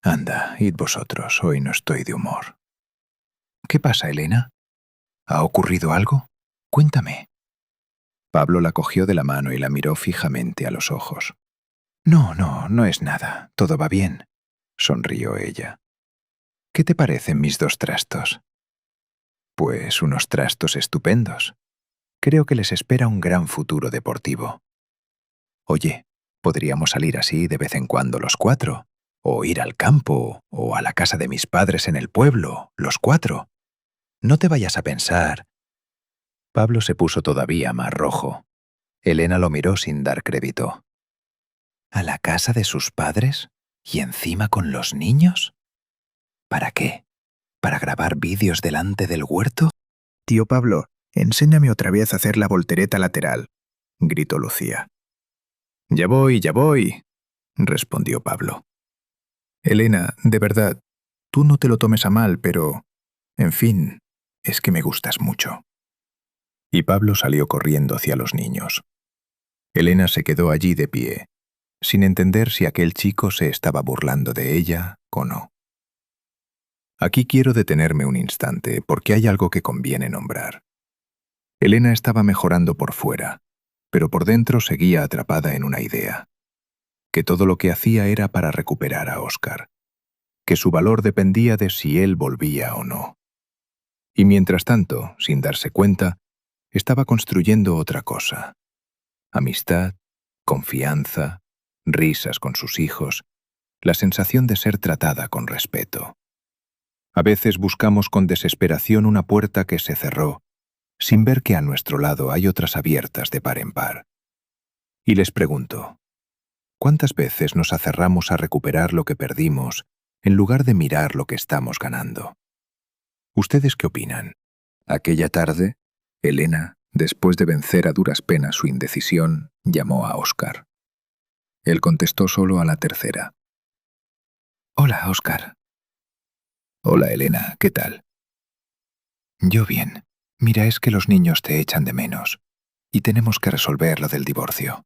Speaker 1: «Anda, id vosotros, hoy no estoy de humor». «¿Qué pasa, Elena? ¿Ha ocurrido algo? Cuéntame». Pablo la cogió de la mano y la miró fijamente a los ojos. «No, no es nada, todo va bien», sonrió ella. «¿Qué te parecen mis dos trastos?» «Pues unos trastos estupendos. Creo que les espera un gran futuro deportivo». «Oye, podríamos salir así de vez en cuando los cuatro, o ir al campo, o a la casa de mis padres en el pueblo, los cuatro. No te vayas a pensar». Pablo se puso todavía más rojo. Elena lo miró sin dar crédito. ¿A la casa de sus padres? ¿Y encima con los niños? ¿Para qué? ¿Para grabar vídeos delante del huerto? «Tío Pablo, enséñame otra vez a hacer la voltereta lateral», gritó Lucía. Ya voy», respondió Pablo. «Elena, de verdad, tú no te lo tomes a mal, pero, en fin, es que me gustas mucho». Y Pablo salió corriendo hacia los niños. Elena se quedó allí de pie, sin entender si aquel chico se estaba burlando de ella o no. Aquí quiero detenerme un instante porque hay algo que conviene nombrar. Elena estaba mejorando por fuera, pero por dentro seguía atrapada en una idea. Que todo lo que hacía era para recuperar a Óscar. Que su valor dependía de si él volvía o no. Y mientras tanto, sin darse cuenta, estaba construyendo otra cosa. Amistad, confianza, risas con sus hijos, la sensación de ser tratada con respeto. A veces buscamos con desesperación una puerta que se cerró, sin ver que a nuestro lado hay otras abiertas de par en par. Y les pregunto, ¿cuántas veces nos aferramos a recuperar lo que perdimos en lugar de mirar lo que estamos ganando? ¿Ustedes qué opinan? Aquella tarde, Elena, después de vencer a duras penas su indecisión, llamó a Óscar. Él contestó solo a la tercera. «Hola, Óscar». «Hola, Elena, ¿qué tal?» «Yo bien. Mira, es que los niños te echan de menos, y tenemos que resolver lo del divorcio»,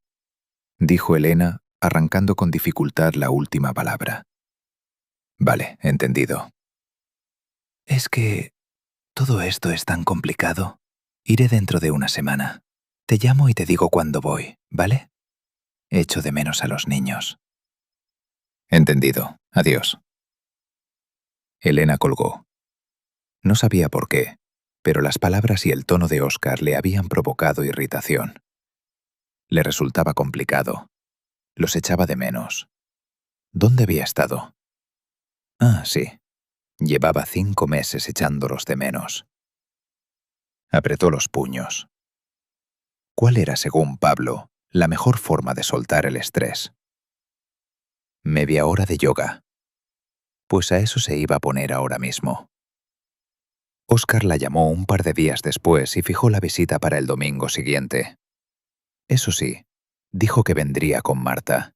Speaker 1: dijo Elena, arrancando con dificultad la última palabra. «Vale, entendido». «Es que todo esto es tan complicado. Iré dentro de una semana. Te llamo y te digo cuándo voy, ¿vale? Echo de menos a los niños». «Entendido. Adiós». Elena colgó. No sabía por qué, pero las palabras y el tono de Óscar le habían provocado irritación. Le resultaba complicado. Los echaba de menos. ¿Dónde había estado? Ah, sí. Llevaba 5 meses echándolos de menos. Apretó los puños. ¿Cuál era, según Pablo, la mejor forma de soltar el estrés? Media hora de yoga. Pues a eso se iba a poner ahora mismo. Óscar la llamó un par de días después y fijó la visita para el domingo siguiente. Eso sí, dijo que vendría con Marta.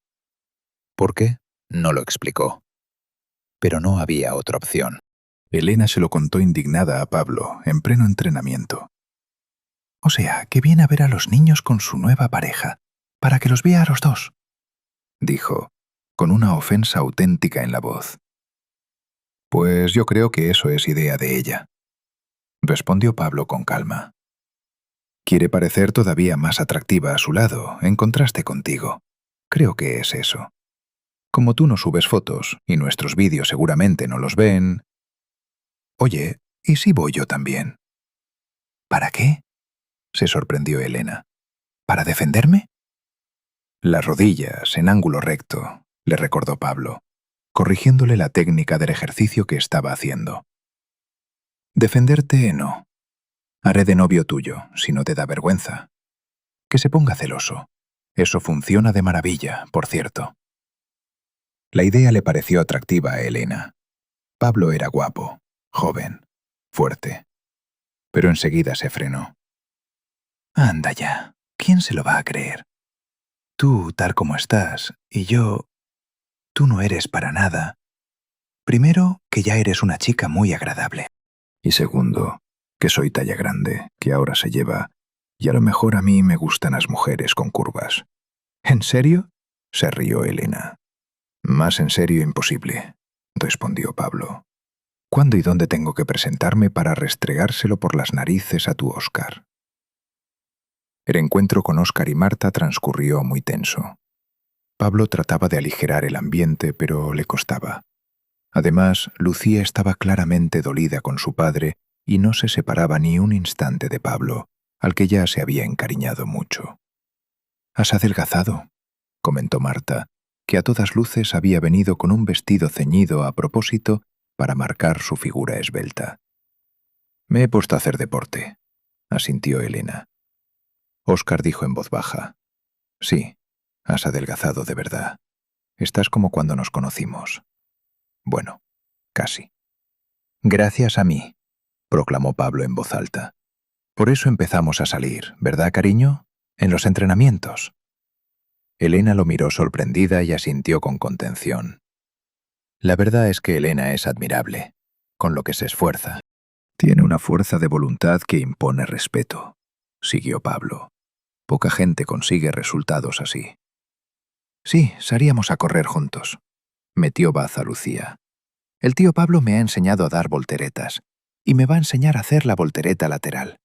Speaker 1: ¿Por qué? No lo explicó.
Speaker 2: pero no había otra opción.
Speaker 1: Elena se lo contó indignada a Pablo, en pleno entrenamiento. O sea, que viene a ver a los niños con su nueva pareja, para que los vea a los dos, dijo, con una ofensa auténtica en la voz. Pues yo creo que eso es idea de ella, respondió Pablo con calma. Quiere parecer todavía más atractiva a su lado, en contraste contigo. Creo que es eso. Como tú no subes fotos, y nuestros vídeos seguramente no los ven... Oye, ¿y si voy yo también? ¿Para qué? Se sorprendió Elena. ¿Para defenderme? Las rodillas en ángulo recto, le recordó Pablo, corrigiéndole la técnica del ejercicio que estaba haciendo. Defenderte no. Haré de novio tuyo, si no te da vergüenza. Que se ponga celoso. Eso funciona de maravilla, por cierto. La idea le pareció atractiva a Elena. Pablo era guapo, joven, fuerte. Pero enseguida se frenó. Anda ya, ¿quién se lo va a creer? Tú, tal como estás, y yo... Tú no eres para nada. Primero, que ya eres una chica muy agradable. Y segundo, que soy talla grande, que ahora se lleva, y a lo mejor a mí me gustan las mujeres con curvas. ¿En serio? Se rió Elena. Más en serio imposible, respondió Pablo. ¿Cuándo y dónde tengo que presentarme para restregárselo por las narices a tu Óscar? El encuentro con Óscar y Marta transcurrió muy tenso. Pablo trataba de aligerar el ambiente, pero le costaba. Además, Lucía estaba claramente dolida con su padre y no se separaba ni un instante de Pablo, al que ya se había encariñado mucho. «Has adelgazado», comentó Marta, que a todas luces había venido con un vestido ceñido a propósito para marcar su figura esbelta. «Me he puesto a hacer deporte», asintió Elena. Óscar dijo en voz baja. «Sí, has adelgazado de verdad. Estás como cuando nos conocimos». Bueno, casi. «Gracias a mí», proclamó Pablo en voz alta. «Por eso empezamos a salir, ¿verdad, cariño? En los entrenamientos». Elena lo miró sorprendida y asintió con contención. La verdad es que Elena es admirable, con lo que se esfuerza. Tiene una fuerza de voluntad que impone respeto, siguió Pablo. Poca gente consigue resultados así. Sí, salíamos a correr juntos, metió baza Lucía. El tío Pablo me ha enseñado a dar volteretas, y me va a enseñar a hacer la voltereta lateral.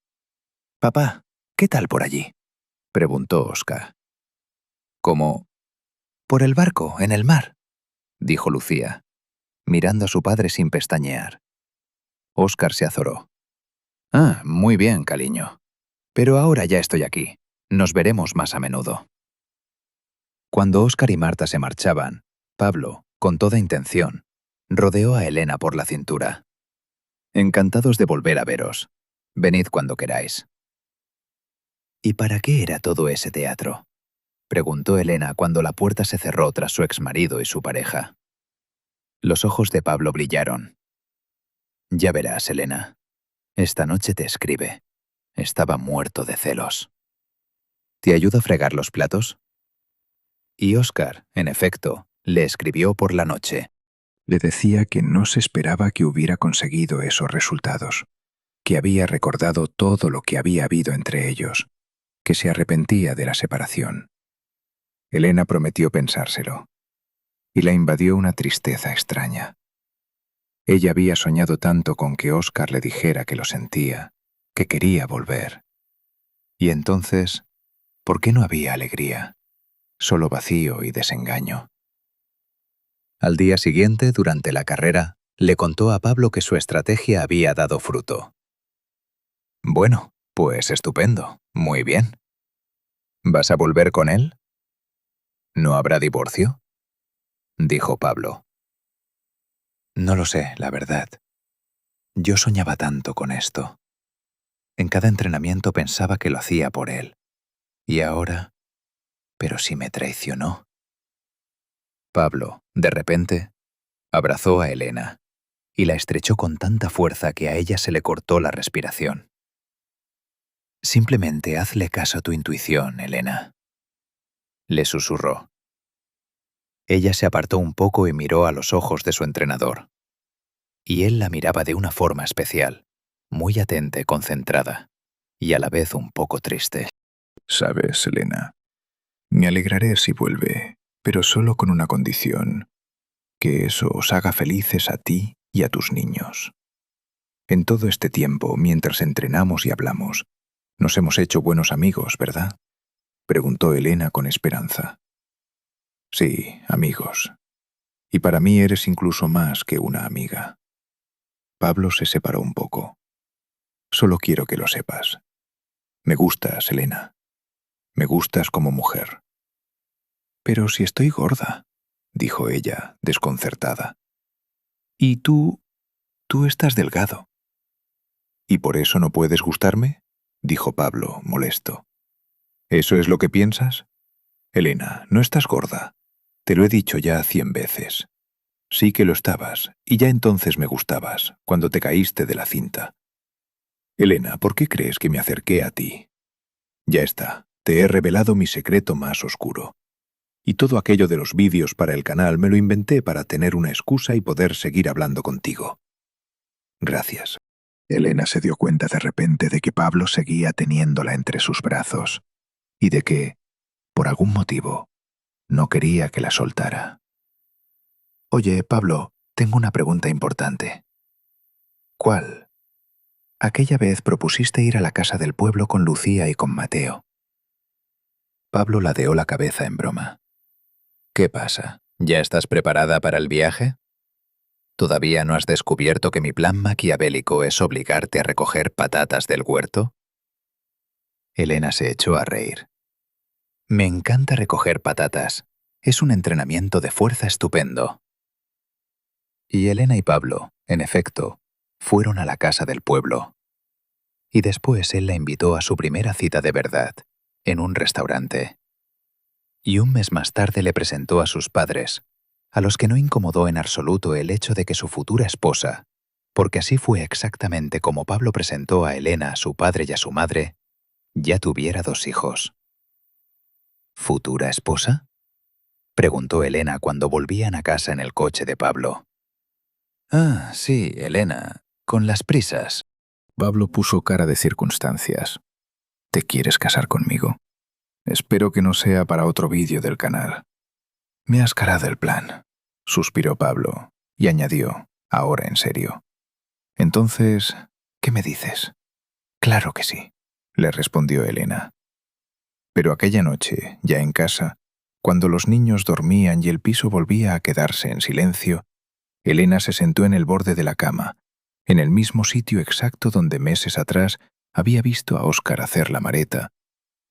Speaker 1: Papá, ¿qué tal por allí?, preguntó Óscar. ¿Cómo? Por el barco, en el mar, dijo Lucía, mirando a su padre sin pestañear. Óscar se azoró. Ah, muy bien, cariño. Pero ahora ya estoy aquí. Nos veremos más a menudo. Cuando Óscar y Marta se marchaban, Pablo, con toda intención, rodeó a Elena por la cintura. Encantados de volver a veros. Venid cuando queráis. ¿Y para qué era todo ese teatro?, preguntó Elena cuando la puerta se cerró tras su exmarido y su pareja. Los ojos de Pablo brillaron. Ya verás, Elena. Esta noche te escribe. Estaba muerto de celos. ¿Te ayudo a fregar los platos? Y Óscar, en efecto, le escribió por la noche. Le decía que no se esperaba que hubiera conseguido esos resultados, que había recordado todo lo que había habido entre ellos, que se arrepentía de la separación. Elena prometió pensárselo, y la invadió una tristeza extraña. Ella había soñado tanto con que Óscar le dijera que lo sentía, que quería volver. Y entonces, ¿por qué no había alegría? Solo vacío y desengaño. Al día siguiente, durante la carrera, le contó a Pablo que su estrategia había dado fruto. Bueno, pues estupendo, muy bien. ¿Vas a volver con él? ¿No habrá divorcio?, dijo Pablo. No lo sé, la verdad. Yo soñaba tanto con esto. En cada entrenamiento pensaba que lo hacía por él. Y ahora... Pero si me traicionó. Pablo, de repente, abrazó a Elena y la estrechó con tanta fuerza que a ella se le cortó la respiración. Simplemente hazle caso a tu intuición, Elena, le susurró.
Speaker 2: Ella se apartó un poco y miró a los ojos de su entrenador. Y él la miraba de una forma especial, muy atenta y concentrada, y a la vez un poco triste.
Speaker 1: Sabes, Elena, me alegraré si vuelve, pero solo con una condición: que eso os haga felices a ti y a tus niños. En todo este tiempo, mientras entrenamos y hablamos, nos hemos hecho buenos amigos, ¿verdad?, preguntó Elena con esperanza. Sí, amigos. Y para mí eres incluso más que una amiga. Pablo se separó un poco. Solo quiero que lo sepas. Me gustas, Elena. Me gustas como mujer. Pero si estoy gorda, dijo ella, desconcertada. Y tú estás delgado. ¿Y por eso no puedes gustarme?, dijo Pablo, molesto. ¿Eso es lo que piensas? Elena, no estás gorda. Te lo he dicho ya 100 veces. Sí que lo estabas, y ya entonces me gustabas, cuando te caíste de la cinta. Elena, ¿por qué crees que me acerqué a ti? Ya está, te he revelado mi secreto más oscuro. Y todo aquello de los vídeos para el canal me lo inventé para tener una excusa y poder seguir hablando contigo. Gracias. Elena se dio cuenta de repente de que Pablo seguía teniéndola entre sus brazos y de que, por algún motivo, no quería que la soltara. Oye, Pablo, tengo una pregunta importante. ¿Cuál? Aquella vez propusiste ir a la casa del pueblo con Lucía y con Mateo. Pablo ladeó la cabeza en broma. ¿Qué pasa? ¿Ya estás preparada para el viaje? ¿Todavía no has descubierto que mi plan maquiavélico es obligarte a recoger patatas del huerto? Elena se echó a reír. Me encanta recoger patatas. Es un entrenamiento de fuerza estupendo. Y Elena y Pablo, en efecto, fueron a la casa del pueblo. Y después él la invitó a su primera cita de verdad, en un restaurante. Y un mes más tarde le presentó a sus padres, a los que no incomodó en absoluto el hecho de que su futura esposa, porque así fue exactamente como Pablo presentó a Elena a su padre y a su madre, ya tuviera 2 hijos. ¿Futura esposa?, preguntó Elena cuando volvían a casa en el coche de Pablo. Ah, sí, Elena, con las prisas. Pablo puso cara de circunstancias. ¿Te quieres casar conmigo? Espero que no sea para otro vídeo del canal. Me has calado el plan, suspiró Pablo, y añadió, ahora en serio. Entonces, ¿qué me dices? Claro que sí, le respondió Elena. Pero aquella noche, ya en casa, cuando los niños dormían y el piso volvía a quedarse en silencio, Elena se sentó en el borde de la cama, en el mismo sitio exacto donde meses atrás había visto a Óscar hacer la mareta,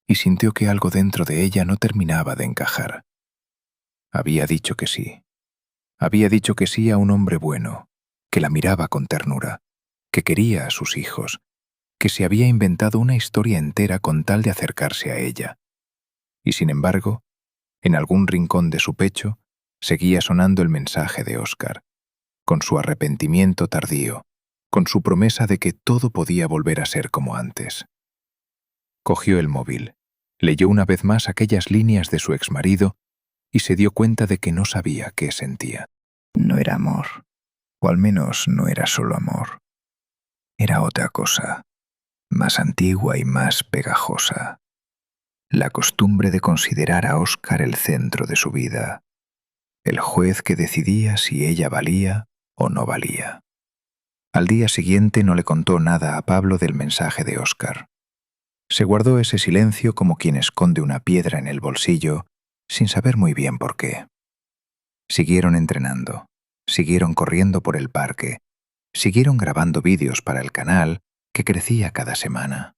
Speaker 1: y sintió que algo dentro de ella no terminaba de encajar. Había dicho que sí. Había dicho que sí a un hombre bueno, que la miraba con ternura, que quería a sus hijos, que se había inventado una historia entera con tal de acercarse a ella. Y sin embargo, en algún rincón de su pecho, seguía sonando el mensaje de Óscar, con su arrepentimiento tardío, con su promesa de que todo podía volver a ser como antes. Cogió el móvil, leyó una vez más aquellas líneas de su exmarido y se dio cuenta de que no sabía qué sentía. No era amor, o al menos no era solo amor. Era otra cosa, más antigua y más pegajosa. La costumbre de considerar a Óscar el centro de su vida, el juez que decidía si ella valía o no valía. Al día siguiente no le contó nada a Pablo del mensaje de Óscar. Se guardó ese silencio como quien esconde una piedra en el bolsillo, sin saber muy bien por qué. Siguieron entrenando, siguieron corriendo por el parque, siguieron grabando vídeos para el canal, que crecía cada semana.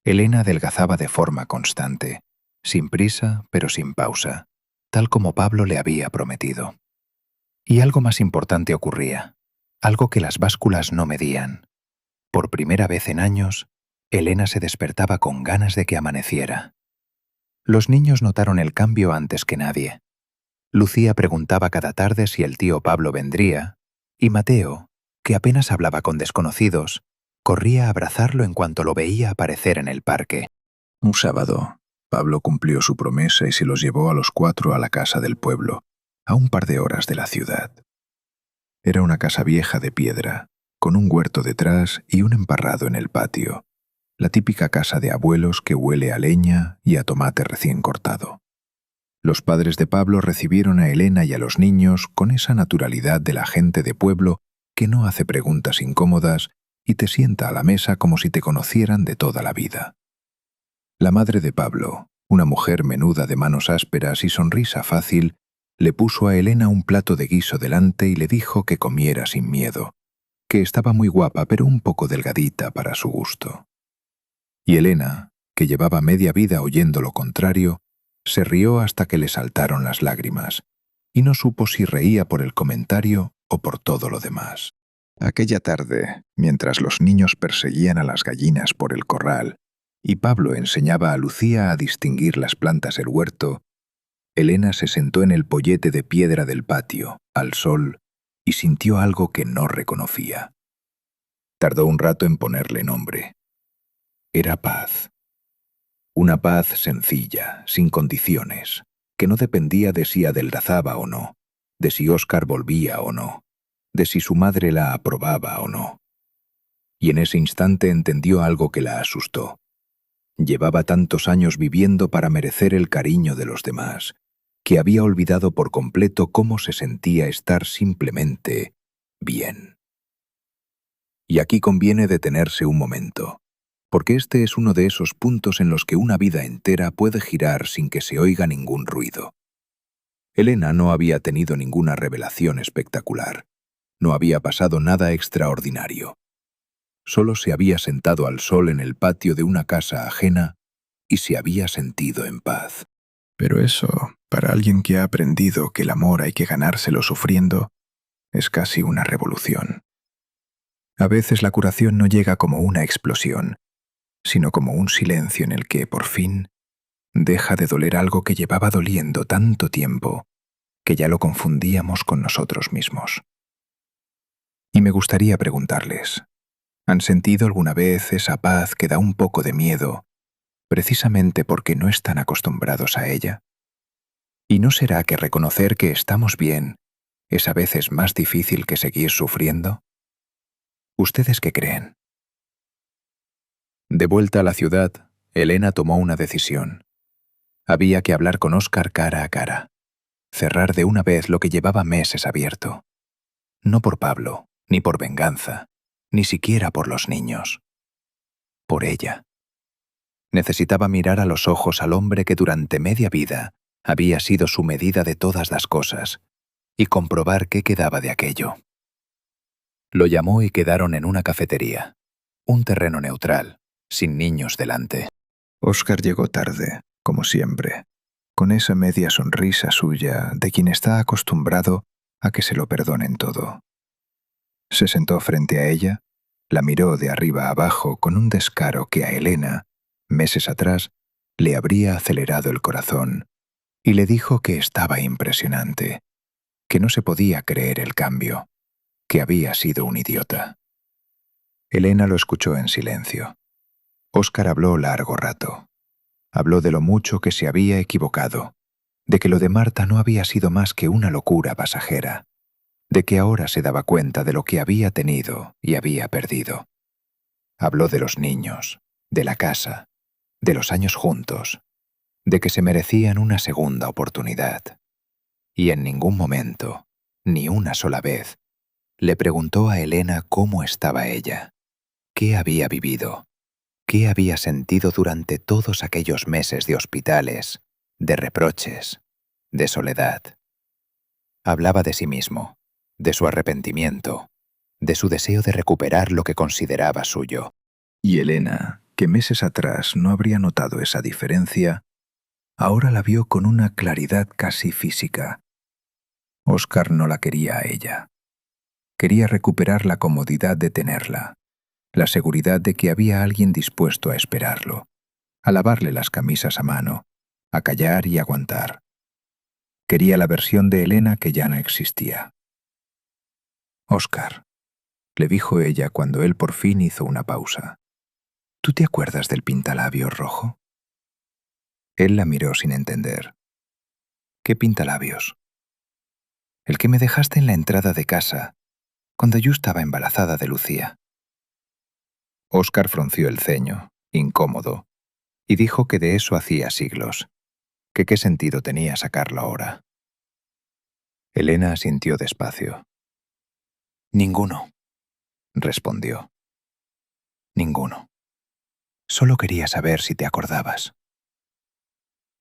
Speaker 1: Elena adelgazaba de forma constante, sin prisa pero sin pausa, tal como Pablo le había prometido. Y algo más importante ocurría, algo que las básculas no medían. Por primera vez en años, Elena se despertaba con ganas de que amaneciera. Los niños notaron el cambio antes que nadie. Lucía preguntaba cada tarde si el tío Pablo vendría, y Mateo, que apenas hablaba con desconocidos, corría a abrazarlo en cuanto lo veía aparecer en el parque. Un sábado, Pablo cumplió su promesa y se los llevó a los 4 a la casa del pueblo, a un par de horas de la ciudad. Era una casa vieja de piedra, con un huerto detrás y un emparrado en el patio, la típica casa de abuelos que huele a leña y a tomate recién cortado. Los padres de Pablo recibieron a Elena y a los niños con esa naturalidad de la gente de pueblo que no hace preguntas incómodas y te sienta a la mesa como si te conocieran de toda la vida. La madre de Pablo, una mujer menuda de manos ásperas y sonrisa fácil, le puso a Elena un plato de guiso delante y le dijo que comiera sin miedo, que estaba muy guapa pero un poco delgadita para su gusto. Y Elena, que llevaba media vida oyendo lo contrario, se rió hasta que le saltaron las lágrimas, y no supo si reía por el comentario o por todo lo demás. Aquella tarde, mientras los niños perseguían a las gallinas por el corral y Pablo enseñaba a Lucía a distinguir las plantas del huerto, Elena se sentó en el pollete de piedra del patio, al sol, y sintió algo que no reconocía. Tardó un rato en ponerle nombre. Era paz. Una paz sencilla, sin condiciones, que no dependía de si adelgazaba o no, de si Óscar volvía o no, de si su madre la aprobaba o no. Y en ese instante entendió algo que la asustó. Llevaba tantos años viviendo para merecer el cariño de los demás, que había olvidado por completo cómo se sentía estar simplemente bien. Y aquí conviene detenerse un momento, porque este es uno de esos puntos en los que una vida entera puede girar sin que se oiga ningún ruido. Elena no había tenido ninguna revelación espectacular. No había pasado nada extraordinario. Solo se había sentado al sol en el patio de una casa ajena y se había sentido en paz. Pero eso, para alguien que ha aprendido que el amor hay que ganárselo sufriendo, es casi una revolución. A veces la curación no llega como una explosión, sino como un silencio en el que, por fin, deja de doler algo que llevaba doliendo tanto tiempo que ya lo confundíamos con nosotros mismos. Y me gustaría preguntarles, ¿han sentido alguna vez esa paz que da un poco de miedo, precisamente porque no están acostumbrados a ella? ¿Y no será que reconocer que estamos bien es a veces más difícil que seguir sufriendo? ¿Ustedes qué creen? De vuelta a la ciudad, Elena tomó una decisión. Había que hablar con Óscar cara a cara, cerrar de una vez lo que llevaba meses abierto. No por Pablo, ni por venganza, ni siquiera por los niños. Por ella. Necesitaba mirar a los ojos al hombre que durante media vida había sido su medida de todas las cosas, y comprobar qué quedaba de aquello. Lo llamó y quedaron en una cafetería, un terreno neutral, sin niños delante. Óscar llegó tarde, como siempre, con esa media sonrisa suya de quien está acostumbrado a que se lo perdonen todo. Se sentó frente a ella, la miró de arriba a abajo con un descaro que a Elena, meses atrás, le habría acelerado el corazón, y le dijo que estaba impresionante, que no se podía creer el cambio, que había sido un idiota. Elena lo escuchó en silencio. Óscar habló largo rato. Habló de lo mucho que se había equivocado, de que lo de Marta no había sido más que una locura pasajera, de que ahora se daba cuenta de lo que había tenido y había perdido. Habló de los niños, de la casa, de los años juntos, de que se merecían una segunda oportunidad. Y en ningún momento, ni una sola vez, le preguntó a Elena cómo estaba ella, qué había vivido, qué había sentido durante todos aquellos meses de hospitales, de reproches, de soledad. Hablaba de sí mismo, de su arrepentimiento, de su deseo de recuperar lo que consideraba suyo. Y Elena, que meses atrás no habría notado esa diferencia, ahora la vio con una claridad casi física. Óscar no la quería a ella. Quería recuperar la comodidad de tenerla, la seguridad de que había alguien dispuesto a esperarlo, a lavarle las camisas a mano, a callar y aguantar. Quería la versión de Elena que ya no existía. Óscar, le dijo ella cuando él por fin hizo una pausa. ¿Tú te acuerdas del pintalabios rojo? Él la miró sin entender. ¿Qué pintalabios? El que me dejaste en la entrada de casa, cuando yo estaba embarazada de Lucía. Óscar frunció el ceño, incómodo, y dijo que de eso hacía siglos, que qué sentido tenía sacarlo ahora. Elena asintió despacio. «Ninguno», respondió. «Ninguno. Solo quería saber si te acordabas».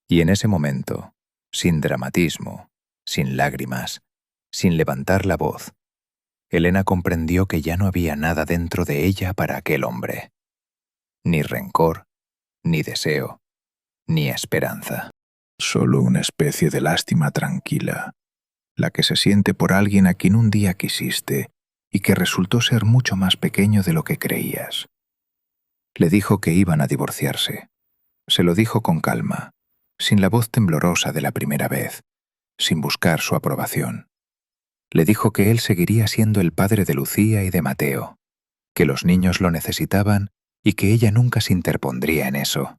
Speaker 1: Y en ese momento, sin dramatismo, sin lágrimas, sin levantar la voz, Elena comprendió que ya no había nada dentro de ella para aquel hombre. Ni rencor, ni deseo, ni esperanza. Solo una especie de lástima tranquila, la que se siente por alguien a quien un día quisiste y que resultó ser mucho más pequeño de lo que creías. Le dijo que iban a divorciarse. Se lo dijo con calma, sin la voz temblorosa de la primera vez, sin buscar su aprobación. Le dijo que él seguiría siendo el padre de Lucía y de Mateo, que los niños lo necesitaban y que ella nunca se interpondría en eso,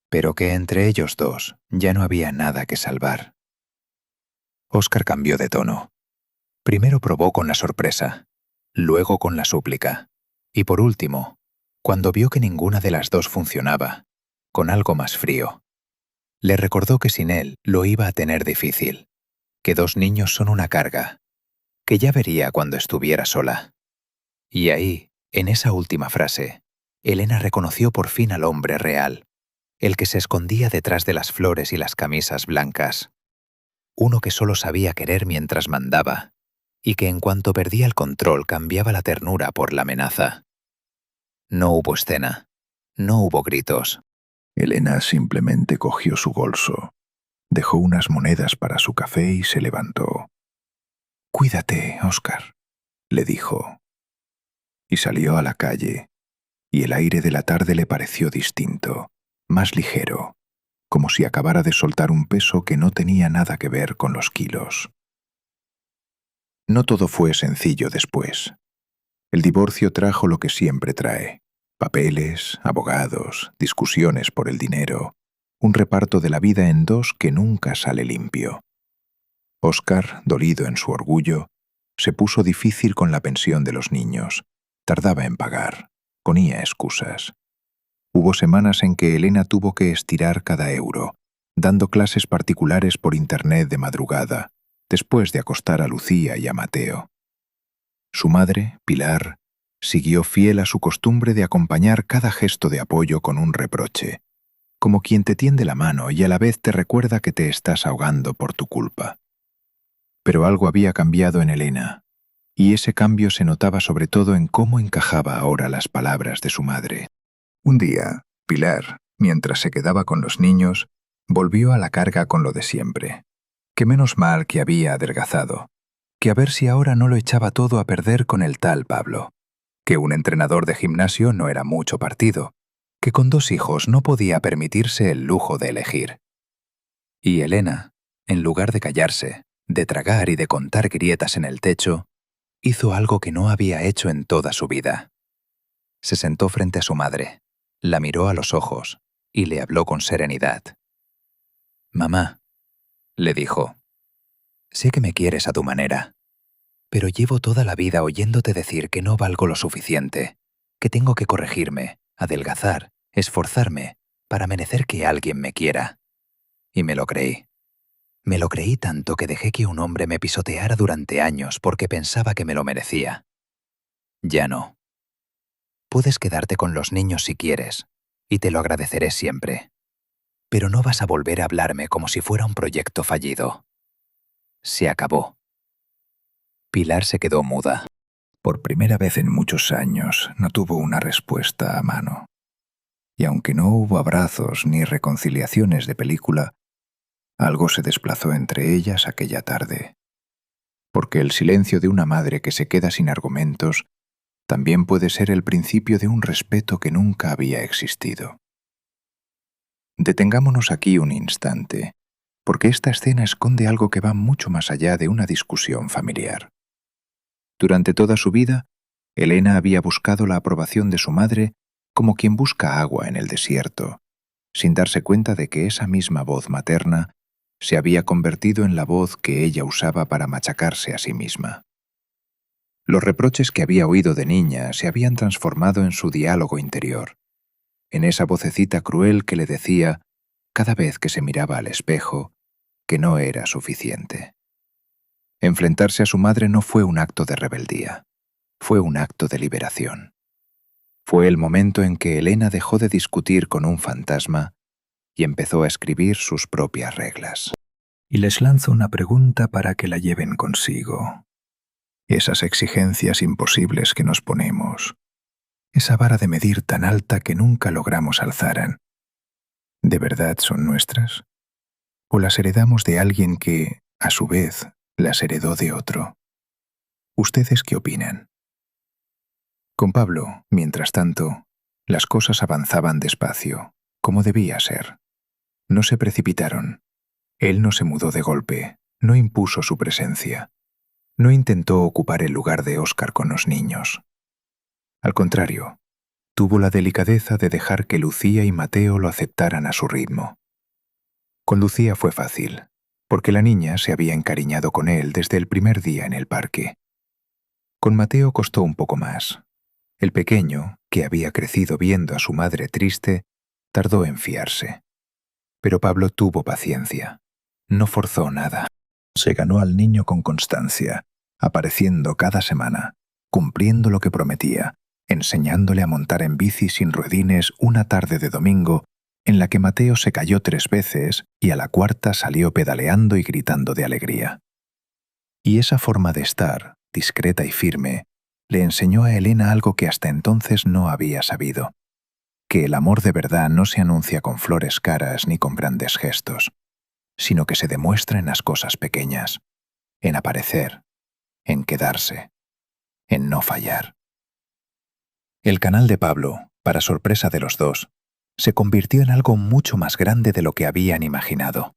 Speaker 1: pero que entre ellos dos ya no había nada que salvar. Óscar cambió de tono. Primero probó con la sorpresa, luego con la súplica, y por último, cuando vio que ninguna de las dos funcionaba, con algo más frío. Le recordó que sin él lo iba a tener difícil, que dos niños son una carga, que ya vería cuando estuviera sola. Y ahí, en esa última frase, Elena reconoció por fin al hombre real, el que se escondía detrás de las flores y las camisas blancas. Uno que solo sabía querer mientras mandaba, y que en cuanto perdía el control cambiaba la ternura por la amenaza. No hubo escena, no hubo gritos. Elena simplemente cogió su bolso, dejó unas monedas para su café y se levantó. «Cuídate, Óscar», le dijo. Y salió a la calle, y el aire de la tarde le pareció distinto, más ligero, como si acabara de soltar un peso que no tenía nada que ver con los kilos. No todo fue sencillo después. El divorcio trajo lo que siempre trae: papeles, abogados, discusiones por el dinero, un reparto de la vida en dos que nunca sale limpio. Óscar, dolido en su orgullo, se puso difícil con la pensión de los niños. Tardaba en pagar, ponía excusas. Hubo semanas en que Elena tuvo que estirar cada euro, dando clases particulares por internet de madrugada, después de acostar a Lucía y a Mateo. Su madre, Pilar, siguió fiel a su costumbre de acompañar cada gesto de apoyo con un reproche, como quien te tiende la mano y a la vez te recuerda que te estás ahogando por tu culpa. Pero algo había cambiado en Elena, y ese cambio se notaba sobre todo en cómo encajaba ahora las palabras de su madre. Un día, Pilar, mientras se quedaba con los niños, volvió a la carga con lo de siempre. Que menos mal que había adelgazado, que a ver si ahora no lo echaba todo a perder con el tal Pablo, que un entrenador de gimnasio no era mucho partido, que con 2 hijos no podía permitirse el lujo de elegir. Y Elena, en lugar de callarse, de tragar y de contar grietas en el techo, hizo algo que no había hecho en toda su vida. Se sentó frente a su madre, la miró a los ojos y le habló con serenidad. «Mamá», le dijo, «sé que me quieres a tu manera, pero llevo toda la vida oyéndote decir que no valgo lo suficiente, que tengo que corregirme, adelgazar, esforzarme para merecer que alguien me quiera. Y me lo creí. Me lo creí tanto que dejé que un hombre me pisoteara durante años porque pensaba que me lo merecía. Ya no. Puedes quedarte con los niños si quieres, y te lo agradeceré siempre. Pero no vas a volver a hablarme como si fuera un proyecto fallido. Se acabó». Pilar se quedó muda. Por primera vez en muchos años no tuvo una respuesta a mano. Y aunque no hubo abrazos ni reconciliaciones de película, algo se desplazó entre ellas aquella tarde. Porque el silencio de una madre que se queda sin argumentos también puede ser el principio de un respeto que nunca había existido. Detengámonos aquí un instante, porque esta escena esconde algo que va mucho más allá de una discusión familiar. Durante toda su vida, Elena había buscado la aprobación de su madre como quien busca agua en el desierto, sin darse cuenta de que esa misma voz materna se había convertido en la voz que ella usaba para machacarse a sí misma. Los reproches que había oído de niña se habían transformado en su diálogo interior, en esa vocecita cruel que le decía, cada vez que se miraba al espejo, que no era suficiente. Enfrentarse a su madre no fue un acto de rebeldía, fue un acto de liberación. Fue el momento en que Elena dejó de discutir con un fantasma y empezó a escribir sus propias reglas. Y les lanzo una pregunta para que la lleven consigo. Esas exigencias imposibles que nos ponemos, esa vara de medir tan alta que nunca logramos alzar, ¿de verdad son nuestras? ¿O las heredamos de alguien que, a su vez, las heredó de otro? ¿Ustedes qué opinan? Con Pablo, mientras tanto, las cosas avanzaban despacio, como debía ser. No se precipitaron. Él no se mudó de golpe, no impuso su presencia. No intentó ocupar el lugar de Óscar con los niños. Al contrario, tuvo la delicadeza de dejar que Lucía y Mateo lo aceptaran a su ritmo. Con Lucía fue fácil, porque la niña se había encariñado con él desde el primer día en el parque. Con Mateo costó un poco más. El pequeño, que había crecido viendo a su madre triste, tardó en fiarse. Pero Pablo tuvo paciencia. No forzó nada. Se ganó al niño con constancia, apareciendo cada semana, cumpliendo lo que prometía, enseñándole a montar en bici sin ruedines una tarde de domingo en la que Mateo se cayó 3 veces y a la cuarta salió pedaleando y gritando de alegría. Y esa forma de estar, discreta y firme, le enseñó a Elena algo que hasta entonces no había sabido, que el amor de verdad no se anuncia con flores caras ni con grandes gestos, sino que se demuestra en las cosas pequeñas, en aparecer, en quedarse, en no fallar. El canal de Pablo, para sorpresa de los dos, se convirtió en algo mucho más grande de lo que habían imaginado.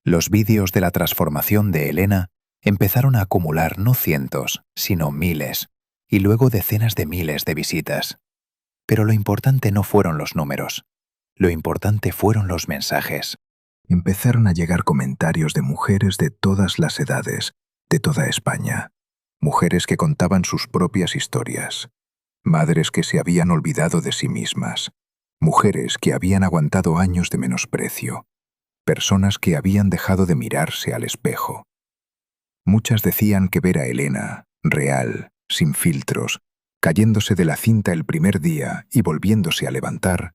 Speaker 1: Los vídeos de la transformación de Elena empezaron a acumular no cientos, sino miles, y luego decenas de miles de visitas. Pero lo importante no fueron los números, lo importante fueron los mensajes. Empezaron a llegar comentarios de mujeres de todas las edades, de toda España, mujeres que contaban sus propias historias, madres que se habían olvidado de sí mismas, mujeres que habían aguantado años de menosprecio, personas que habían dejado de mirarse al espejo. Muchas decían que ver a Elena, real, sin filtros, cayéndose de la cinta el primer día y volviéndose a levantar,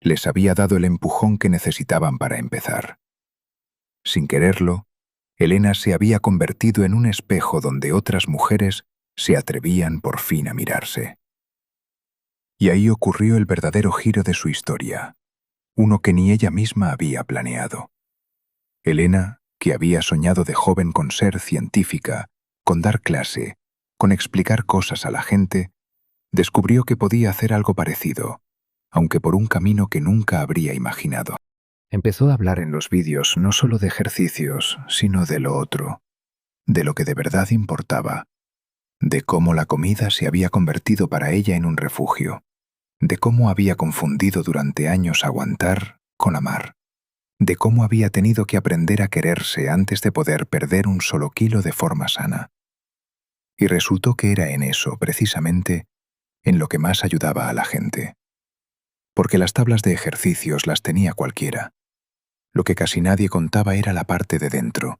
Speaker 1: les había dado el empujón que necesitaban para empezar. Sin quererlo, Elena se había convertido en un espejo donde otras mujeres se atrevían por fin a mirarse. Y ahí ocurrió el verdadero giro de su historia, uno que ni ella misma había planeado. Elena, que había soñado de joven con ser científica, con dar clase, con explicar cosas a la gente, descubrió que podía hacer algo parecido, aunque por un camino que nunca habría imaginado. Empezó a hablar en los vídeos no solo de ejercicios, sino de lo otro, de lo que de verdad importaba, de cómo la comida se había convertido para ella en un refugio, de cómo había confundido durante años aguantar con amar, de cómo había tenido que aprender a quererse antes de poder perder un solo kilo de forma sana. Y resultó que era en eso, precisamente, en lo que más ayudaba a la gente. Porque las tablas de ejercicios las tenía cualquiera. Lo que casi nadie contaba era la parte de dentro,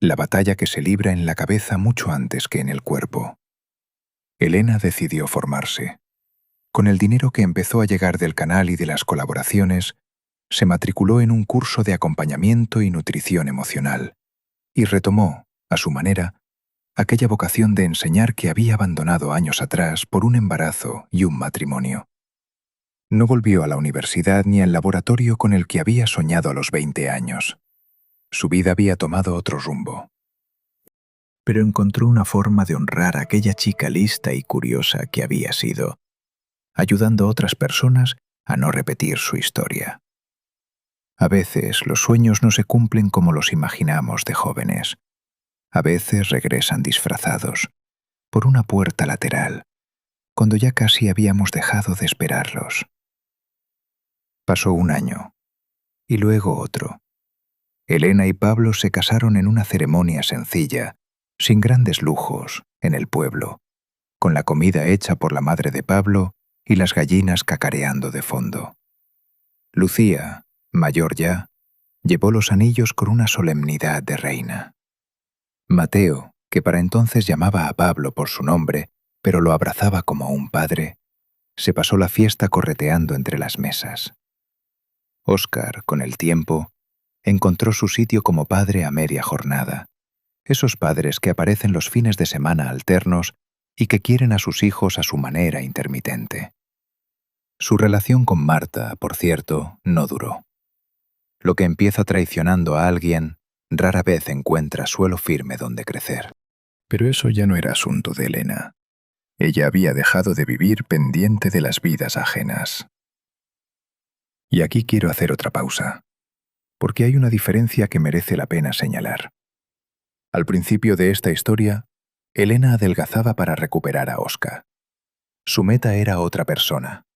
Speaker 1: la batalla que se libra en la cabeza mucho antes que en el cuerpo. Elena decidió formarse. Con el dinero que empezó a llegar del canal y de las colaboraciones, se matriculó en un curso de acompañamiento y nutrición emocional, y retomó, a su manera, aquella vocación de enseñar que había abandonado años atrás por un embarazo y un matrimonio. No volvió a la universidad ni al laboratorio con el que había soñado a los 20 años. Su vida había tomado otro rumbo. Pero encontró una forma de honrar a aquella chica lista y curiosa que había sido, ayudando a otras personas a no repetir su historia. A veces los sueños no se cumplen como los imaginamos de jóvenes. A veces regresan disfrazados, por una puerta lateral, cuando ya casi habíamos dejado de esperarlos. Pasó un año, y luego otro. Elena y Pablo se casaron en una ceremonia sencilla, sin grandes lujos, en el pueblo, con la comida hecha por la madre de Pablo y las gallinas cacareando de fondo. Lucía, mayor ya, llevó los anillos con una solemnidad de reina. Mateo, que para entonces llamaba a Pablo por su nombre, pero lo abrazaba como un padre, se pasó la fiesta correteando entre las mesas. Óscar, con el tiempo, encontró su sitio como padre a media jornada, esos padres que aparecen los fines de semana alternos y que quieren a sus hijos a su manera intermitente. Su relación con Marta, por cierto, no duró. Lo que empieza traicionando a alguien, rara vez encuentra suelo firme donde crecer. Pero eso ya no era asunto de Elena. Ella había dejado de vivir pendiente de las vidas ajenas. Y aquí quiero hacer otra pausa, porque hay una diferencia que merece la pena señalar. Al principio de esta historia, Elena adelgazaba para recuperar a Óscar. Su meta era otra persona.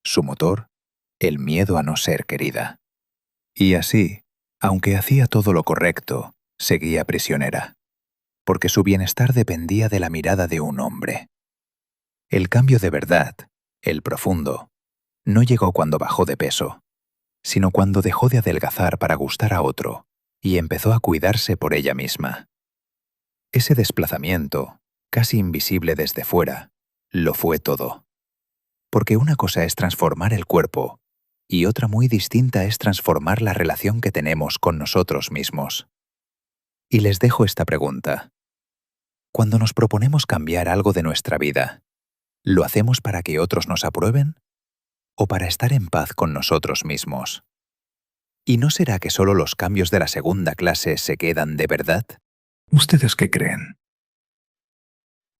Speaker 1: Su motor, el miedo a no ser querida. Y así, aunque hacía todo lo correcto, seguía prisionera, porque su bienestar dependía de la mirada de un hombre. El cambio de verdad, el profundo, no llegó cuando bajó de peso, sino cuando dejó de adelgazar para gustar a otro y empezó a cuidarse por ella misma. Ese desplazamiento, casi invisible desde fuera, lo fue todo. Porque una cosa es transformar el cuerpo y otra muy distinta es transformar la relación que tenemos con nosotros mismos. Y les dejo esta pregunta. Cuando nos proponemos cambiar algo de nuestra vida, ¿lo hacemos para que otros nos aprueben o para estar en paz con nosotros mismos? ¿Y no será que solo los cambios de la segunda clase se quedan de verdad?
Speaker 3: ¿Ustedes qué creen?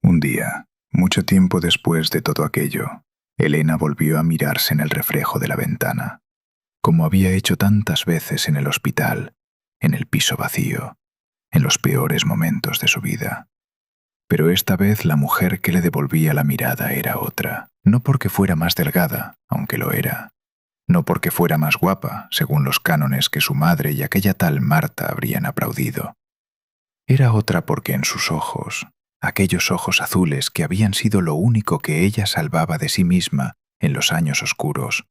Speaker 3: Un día, mucho tiempo después de todo aquello, Elena volvió a mirarse en el reflejo de la ventana, como había hecho tantas veces en el hospital, en el piso vacío, en los peores momentos de su vida. Pero esta vez la mujer que le devolvía la mirada era otra, no porque fuera más delgada, aunque lo era, no porque fuera más guapa, según los cánones que su madre y aquella tal Marta habrían aplaudido. Era otra porque en sus ojos, aquellos ojos azules que habían sido lo único que ella salvaba de sí misma en los años oscuros,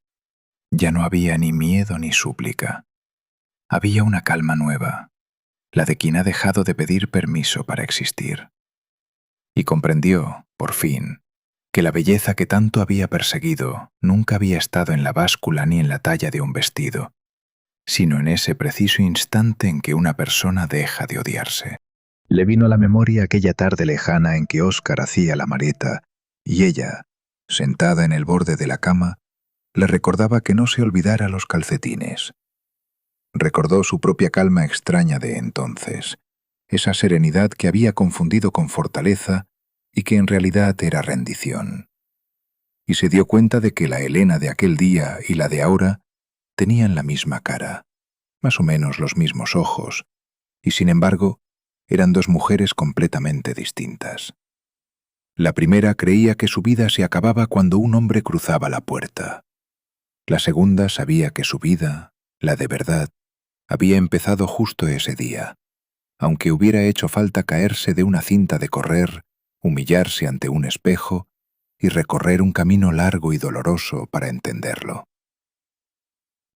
Speaker 3: ya no había ni miedo ni súplica. Había una calma nueva, la de quien ha dejado de pedir permiso para existir. Y comprendió, por fin, que la belleza que tanto había perseguido nunca había estado en la báscula ni en la talla de un vestido, sino en ese preciso instante en que una persona deja de odiarse. Le vino a la memoria aquella tarde lejana en que Óscar hacía la maleta y ella, sentada en el borde de la cama, le recordaba que no se olvidara los calcetines. Recordó su propia calma extraña de entonces, esa serenidad que había confundido con fortaleza y que en realidad era rendición. Y se dio cuenta de que la Elena de aquel día y la de ahora tenían la misma cara, más o menos los mismos ojos, y sin embargo, eran dos mujeres completamente distintas. La primera creía que su vida se acababa cuando un hombre cruzaba la puerta. La segunda sabía que su vida, la de verdad, había empezado justo ese día, aunque hubiera hecho falta caerse de una cinta de correr, humillarse ante un espejo y recorrer un camino largo y doloroso para entenderlo.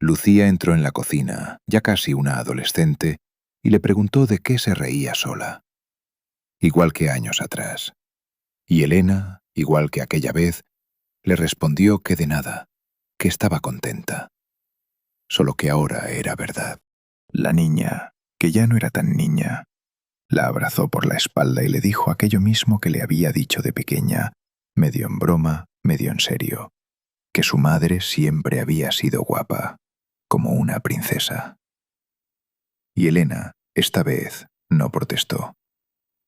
Speaker 3: Lucía entró en la cocina, ya casi una adolescente, y le preguntó de qué se reía sola. Igual que años atrás. Y Elena, igual que aquella vez, le respondió que de nada, que estaba contenta. Solo que ahora era verdad. La niña, que ya no era tan niña, la abrazó por la espalda y le dijo aquello mismo que le había dicho de pequeña, medio en broma, medio en serio, que su madre siempre había sido guapa, como una princesa. Y Elena, esta vez, no protestó.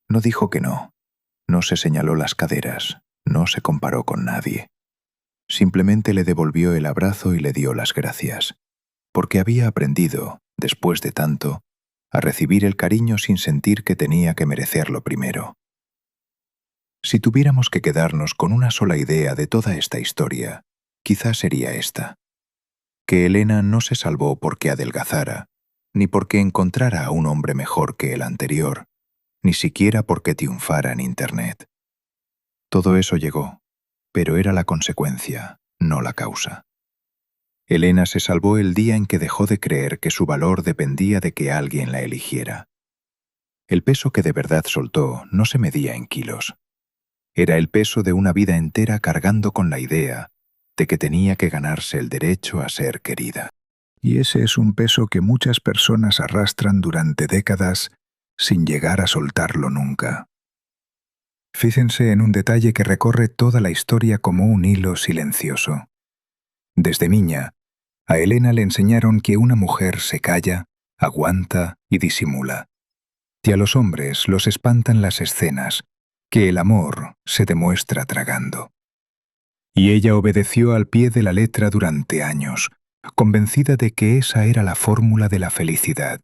Speaker 3: No dijo que no. No se señaló las caderas. No se comparó con nadie. Simplemente le devolvió el abrazo y le dio las gracias, porque había aprendido, después de tanto, a recibir el cariño sin sentir que tenía que merecerlo primero. Si tuviéramos que quedarnos con una sola idea de toda esta historia, quizás sería esta: que Elena no se salvó porque adelgazara,
Speaker 1: ni porque encontrara a un hombre mejor que el anterior, ni siquiera porque triunfara en Internet. Todo eso llegó, pero era la consecuencia, no la causa. Elena se salvó el día en que dejó de creer que su valor dependía de que alguien la eligiera. El peso que de verdad soltó no se medía en kilos. Era el peso de una vida entera cargando con la idea de que tenía que ganarse el derecho a ser querida.
Speaker 3: Y ese es un peso que muchas personas arrastran durante décadas sin llegar a soltarlo nunca. Fíjense en un detalle que recorre toda la historia como un hilo silencioso. Desde niña, a Elena le enseñaron que una mujer se calla, aguanta y disimula. Y a los hombres los espantan las escenas, que el amor se demuestra tragando. Y ella obedeció al pie de la letra durante años, convencida de que esa era la fórmula de la felicidad.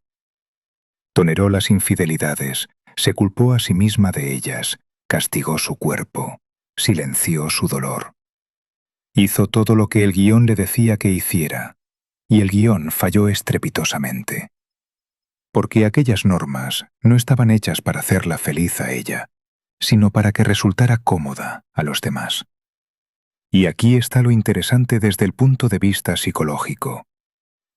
Speaker 3: Toleró las infidelidades, se culpó a sí misma de ellas, castigó su cuerpo, silenció su dolor. Hizo todo lo que el guión le decía que hiciera, y el guión falló estrepitosamente. Porque aquellas normas no estaban hechas para hacerla feliz a ella, sino para que resultara cómoda a los demás. Y aquí está lo interesante desde el punto de vista psicológico.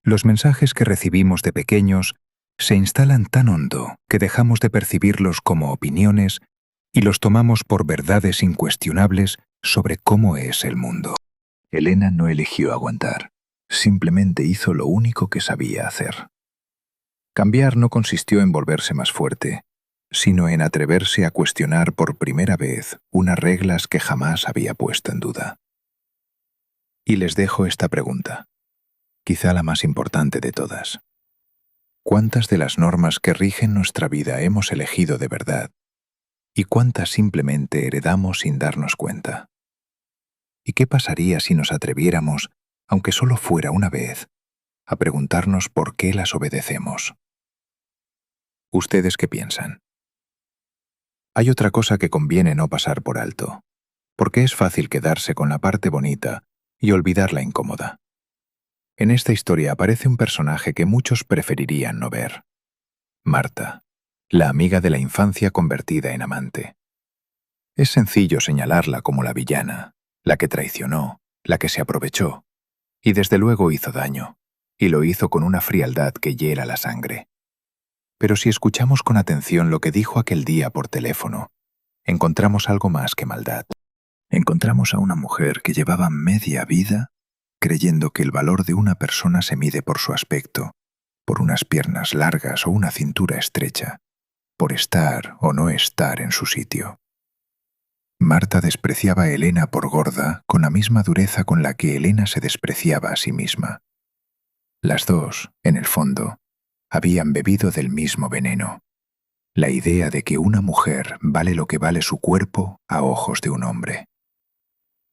Speaker 3: Los mensajes que recibimos de pequeños se instalan tan hondo que dejamos de percibirlos como opiniones y los tomamos por verdades incuestionables sobre cómo es el mundo. Elena no eligió aguantar, simplemente hizo lo único que sabía hacer. Cambiar no consistió en volverse más fuerte, sino en atreverse a cuestionar por primera vez unas reglas que jamás había puesto en duda. Y les dejo esta pregunta, quizá la más importante de todas. ¿Cuántas de las normas que rigen nuestra vida hemos elegido de verdad? ¿Y cuántas simplemente heredamos sin darnos cuenta? ¿Y qué pasaría si nos atreviéramos, aunque solo fuera una vez, a preguntarnos por qué las obedecemos? ¿Ustedes qué piensan? Hay otra cosa que conviene no pasar por alto, porque es fácil quedarse con la parte bonita y olvidar la incómoda. En esta historia aparece un personaje que muchos preferirían no ver. Marta, la amiga de la infancia convertida en amante. Es sencillo señalarla como la villana, la que traicionó, la que se aprovechó, y desde luego hizo daño, y lo hizo con una frialdad que hiela la sangre. Pero si escuchamos con atención lo que dijo aquel día por teléfono, encontramos algo más que maldad. Encontramos a una mujer que llevaba media vida creyendo que el valor de una persona se mide por su aspecto, por unas piernas largas o una cintura estrecha, por estar o no estar en su sitio. Marta despreciaba a Elena por gorda con la misma dureza con la que Elena se despreciaba a sí misma. Las dos, en el fondo, habían bebido del mismo veneno, la idea de que una mujer vale lo que vale su cuerpo a ojos de un hombre.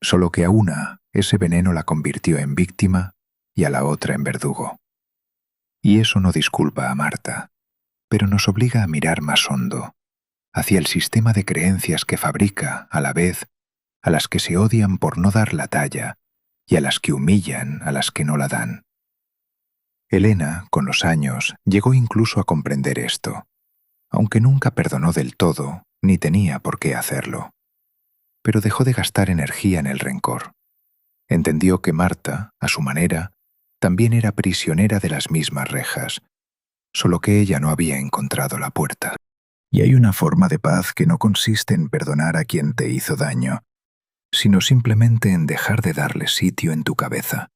Speaker 3: Solo que a una ese veneno la convirtió en víctima y a la otra en verdugo. Y eso no disculpa a Marta, pero nos obliga a mirar más hondo, hacia el sistema de creencias que fabrica, a la vez, a las que se odian por no dar la talla y a las que humillan a las que no la dan. Elena, con los años, llegó incluso a comprender esto, aunque nunca perdonó del todo, ni tenía por qué hacerlo. Pero dejó de gastar energía en el rencor. Entendió que Marta, a su manera, también era prisionera de las mismas rejas, solo que ella no había encontrado la puerta. Y hay una forma de paz que no consiste en perdonar a quien te hizo daño, sino simplemente en dejar de darle sitio en tu cabeza.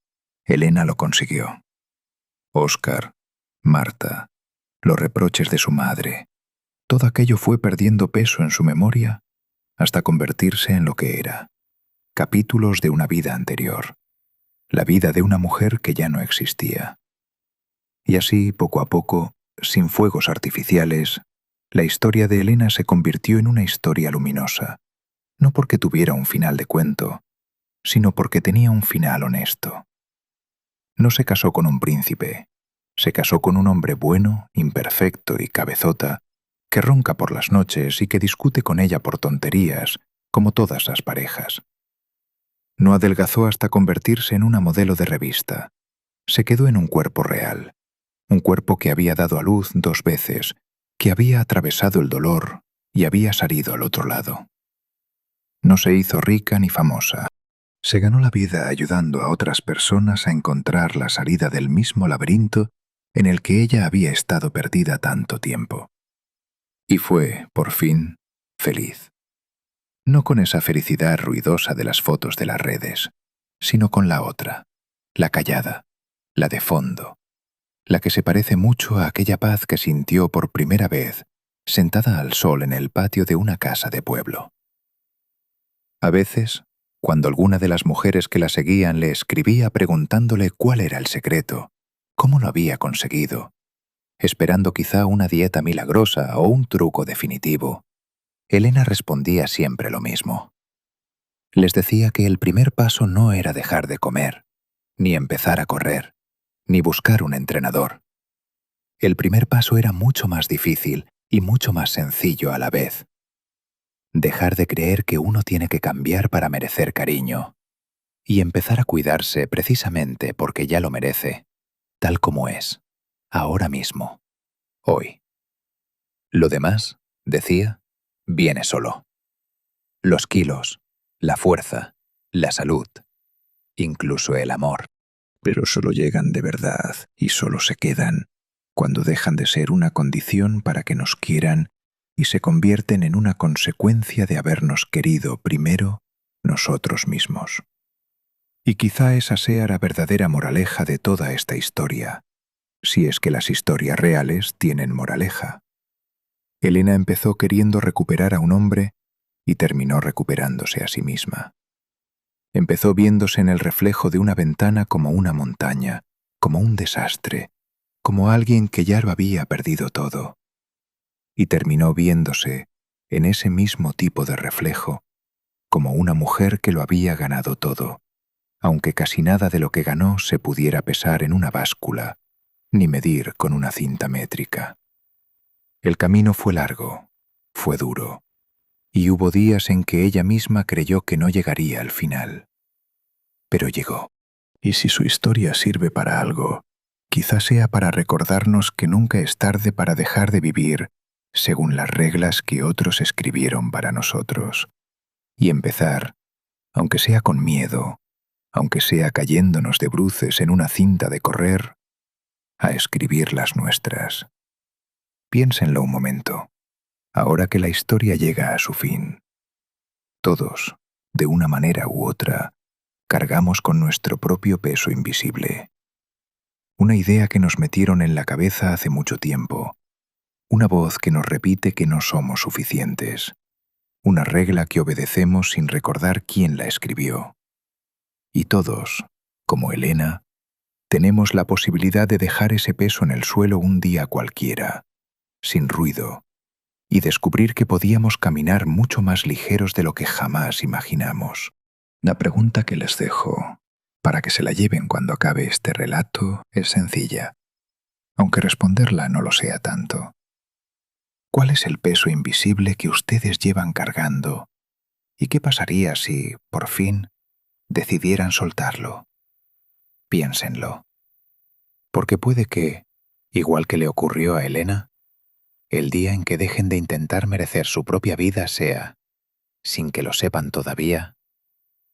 Speaker 3: Elena lo consiguió. Óscar, Marta, los reproches de su madre, todo aquello fue perdiendo peso en su memoria hasta convertirse en lo que era, capítulos de una vida anterior, la vida de una mujer que ya no existía. Y así, poco a poco, sin fuegos artificiales, la historia de Elena se convirtió en una historia luminosa, no porque tuviera un final de cuento, sino porque tenía un final honesto. No se casó con un príncipe, se casó con un hombre bueno, imperfecto y cabezota, que ronca por las noches y que discute con ella por tonterías, como todas las parejas. No adelgazó hasta convertirse en una modelo de revista. Se quedó en un cuerpo real,
Speaker 1: un cuerpo que había dado a luz 2 veces, que había atravesado el dolor y había salido al otro lado. No se hizo rica ni famosa. Se ganó la vida ayudando a otras personas a encontrar la salida del mismo laberinto en el que ella había estado perdida tanto tiempo. Y fue, por fin, feliz. No con esa felicidad ruidosa de las fotos de las redes, sino con la otra, la callada, la de fondo, la que se parece mucho a aquella paz que sintió por primera vez sentada al sol en el patio de una casa de pueblo. A veces, cuando alguna de las mujeres que la seguían le escribía preguntándole cuál era el secreto, cómo lo había conseguido, esperando quizá una dieta milagrosa o un truco definitivo, Elena respondía siempre lo mismo. Les decía que el primer paso no era dejar de comer, ni empezar a correr, ni buscar un entrenador. El primer paso era mucho más difícil y mucho más sencillo a la vez. Dejar de creer que uno tiene que cambiar para merecer cariño y empezar a cuidarse precisamente porque ya lo merece, tal como es, ahora mismo, hoy. Lo demás, decía, viene solo. Los kilos, la fuerza, la salud, incluso el amor. Pero solo llegan de verdad y solo se quedan cuando dejan de ser una condición para que nos quieran y se convierten en una consecuencia de habernos querido primero nosotros mismos. Y quizá esa sea la verdadera moraleja de toda esta historia, si es que las historias reales tienen moraleja. Elena empezó queriendo recuperar a un hombre y terminó recuperándose a sí misma. Empezó viéndose en el reflejo de una ventana como una montaña, como un desastre, como alguien que ya lo había perdido todo. Y terminó viéndose, en ese mismo tipo de reflejo, como una mujer que lo había ganado todo, aunque casi nada de lo que ganó se pudiera pesar en una báscula, ni medir con una cinta métrica. El camino fue largo, fue duro, y hubo días en que ella misma creyó que no llegaría al final. Pero llegó. Y si su historia sirve para algo, quizás sea para recordarnos que nunca es tarde para dejar de vivir según las reglas que otros escribieron para nosotros, y empezar, aunque sea con miedo, aunque sea cayéndonos de bruces en una cinta de correr, a escribir las nuestras. Piénsenlo un momento, ahora que la historia llega a su fin. Todos, de una manera u otra, cargamos con nuestro propio peso invisible. Una idea que nos metieron en la cabeza hace mucho tiempo, una voz que nos repite que no somos suficientes, una regla que obedecemos sin recordar quién la escribió. Y todos, como Elena, tenemos la posibilidad de dejar ese peso en el suelo un día cualquiera, sin ruido, y descubrir que podíamos caminar mucho más ligeros de lo que jamás imaginamos. La pregunta que les dejo, para que se la lleven cuando acabe este relato, es sencilla, aunque responderla no lo sea tanto. ¿Cuál es el peso invisible que ustedes llevan cargando? ¿Y qué pasaría si, por fin, decidieran soltarlo? Piénsenlo. Porque puede que, igual que le ocurrió a Elena, el día en que dejen de intentar merecer su propia vida sea, sin que lo sepan todavía,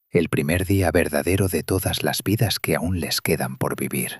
Speaker 1: el primer día verdadero de todas las vidas que aún les quedan por vivir.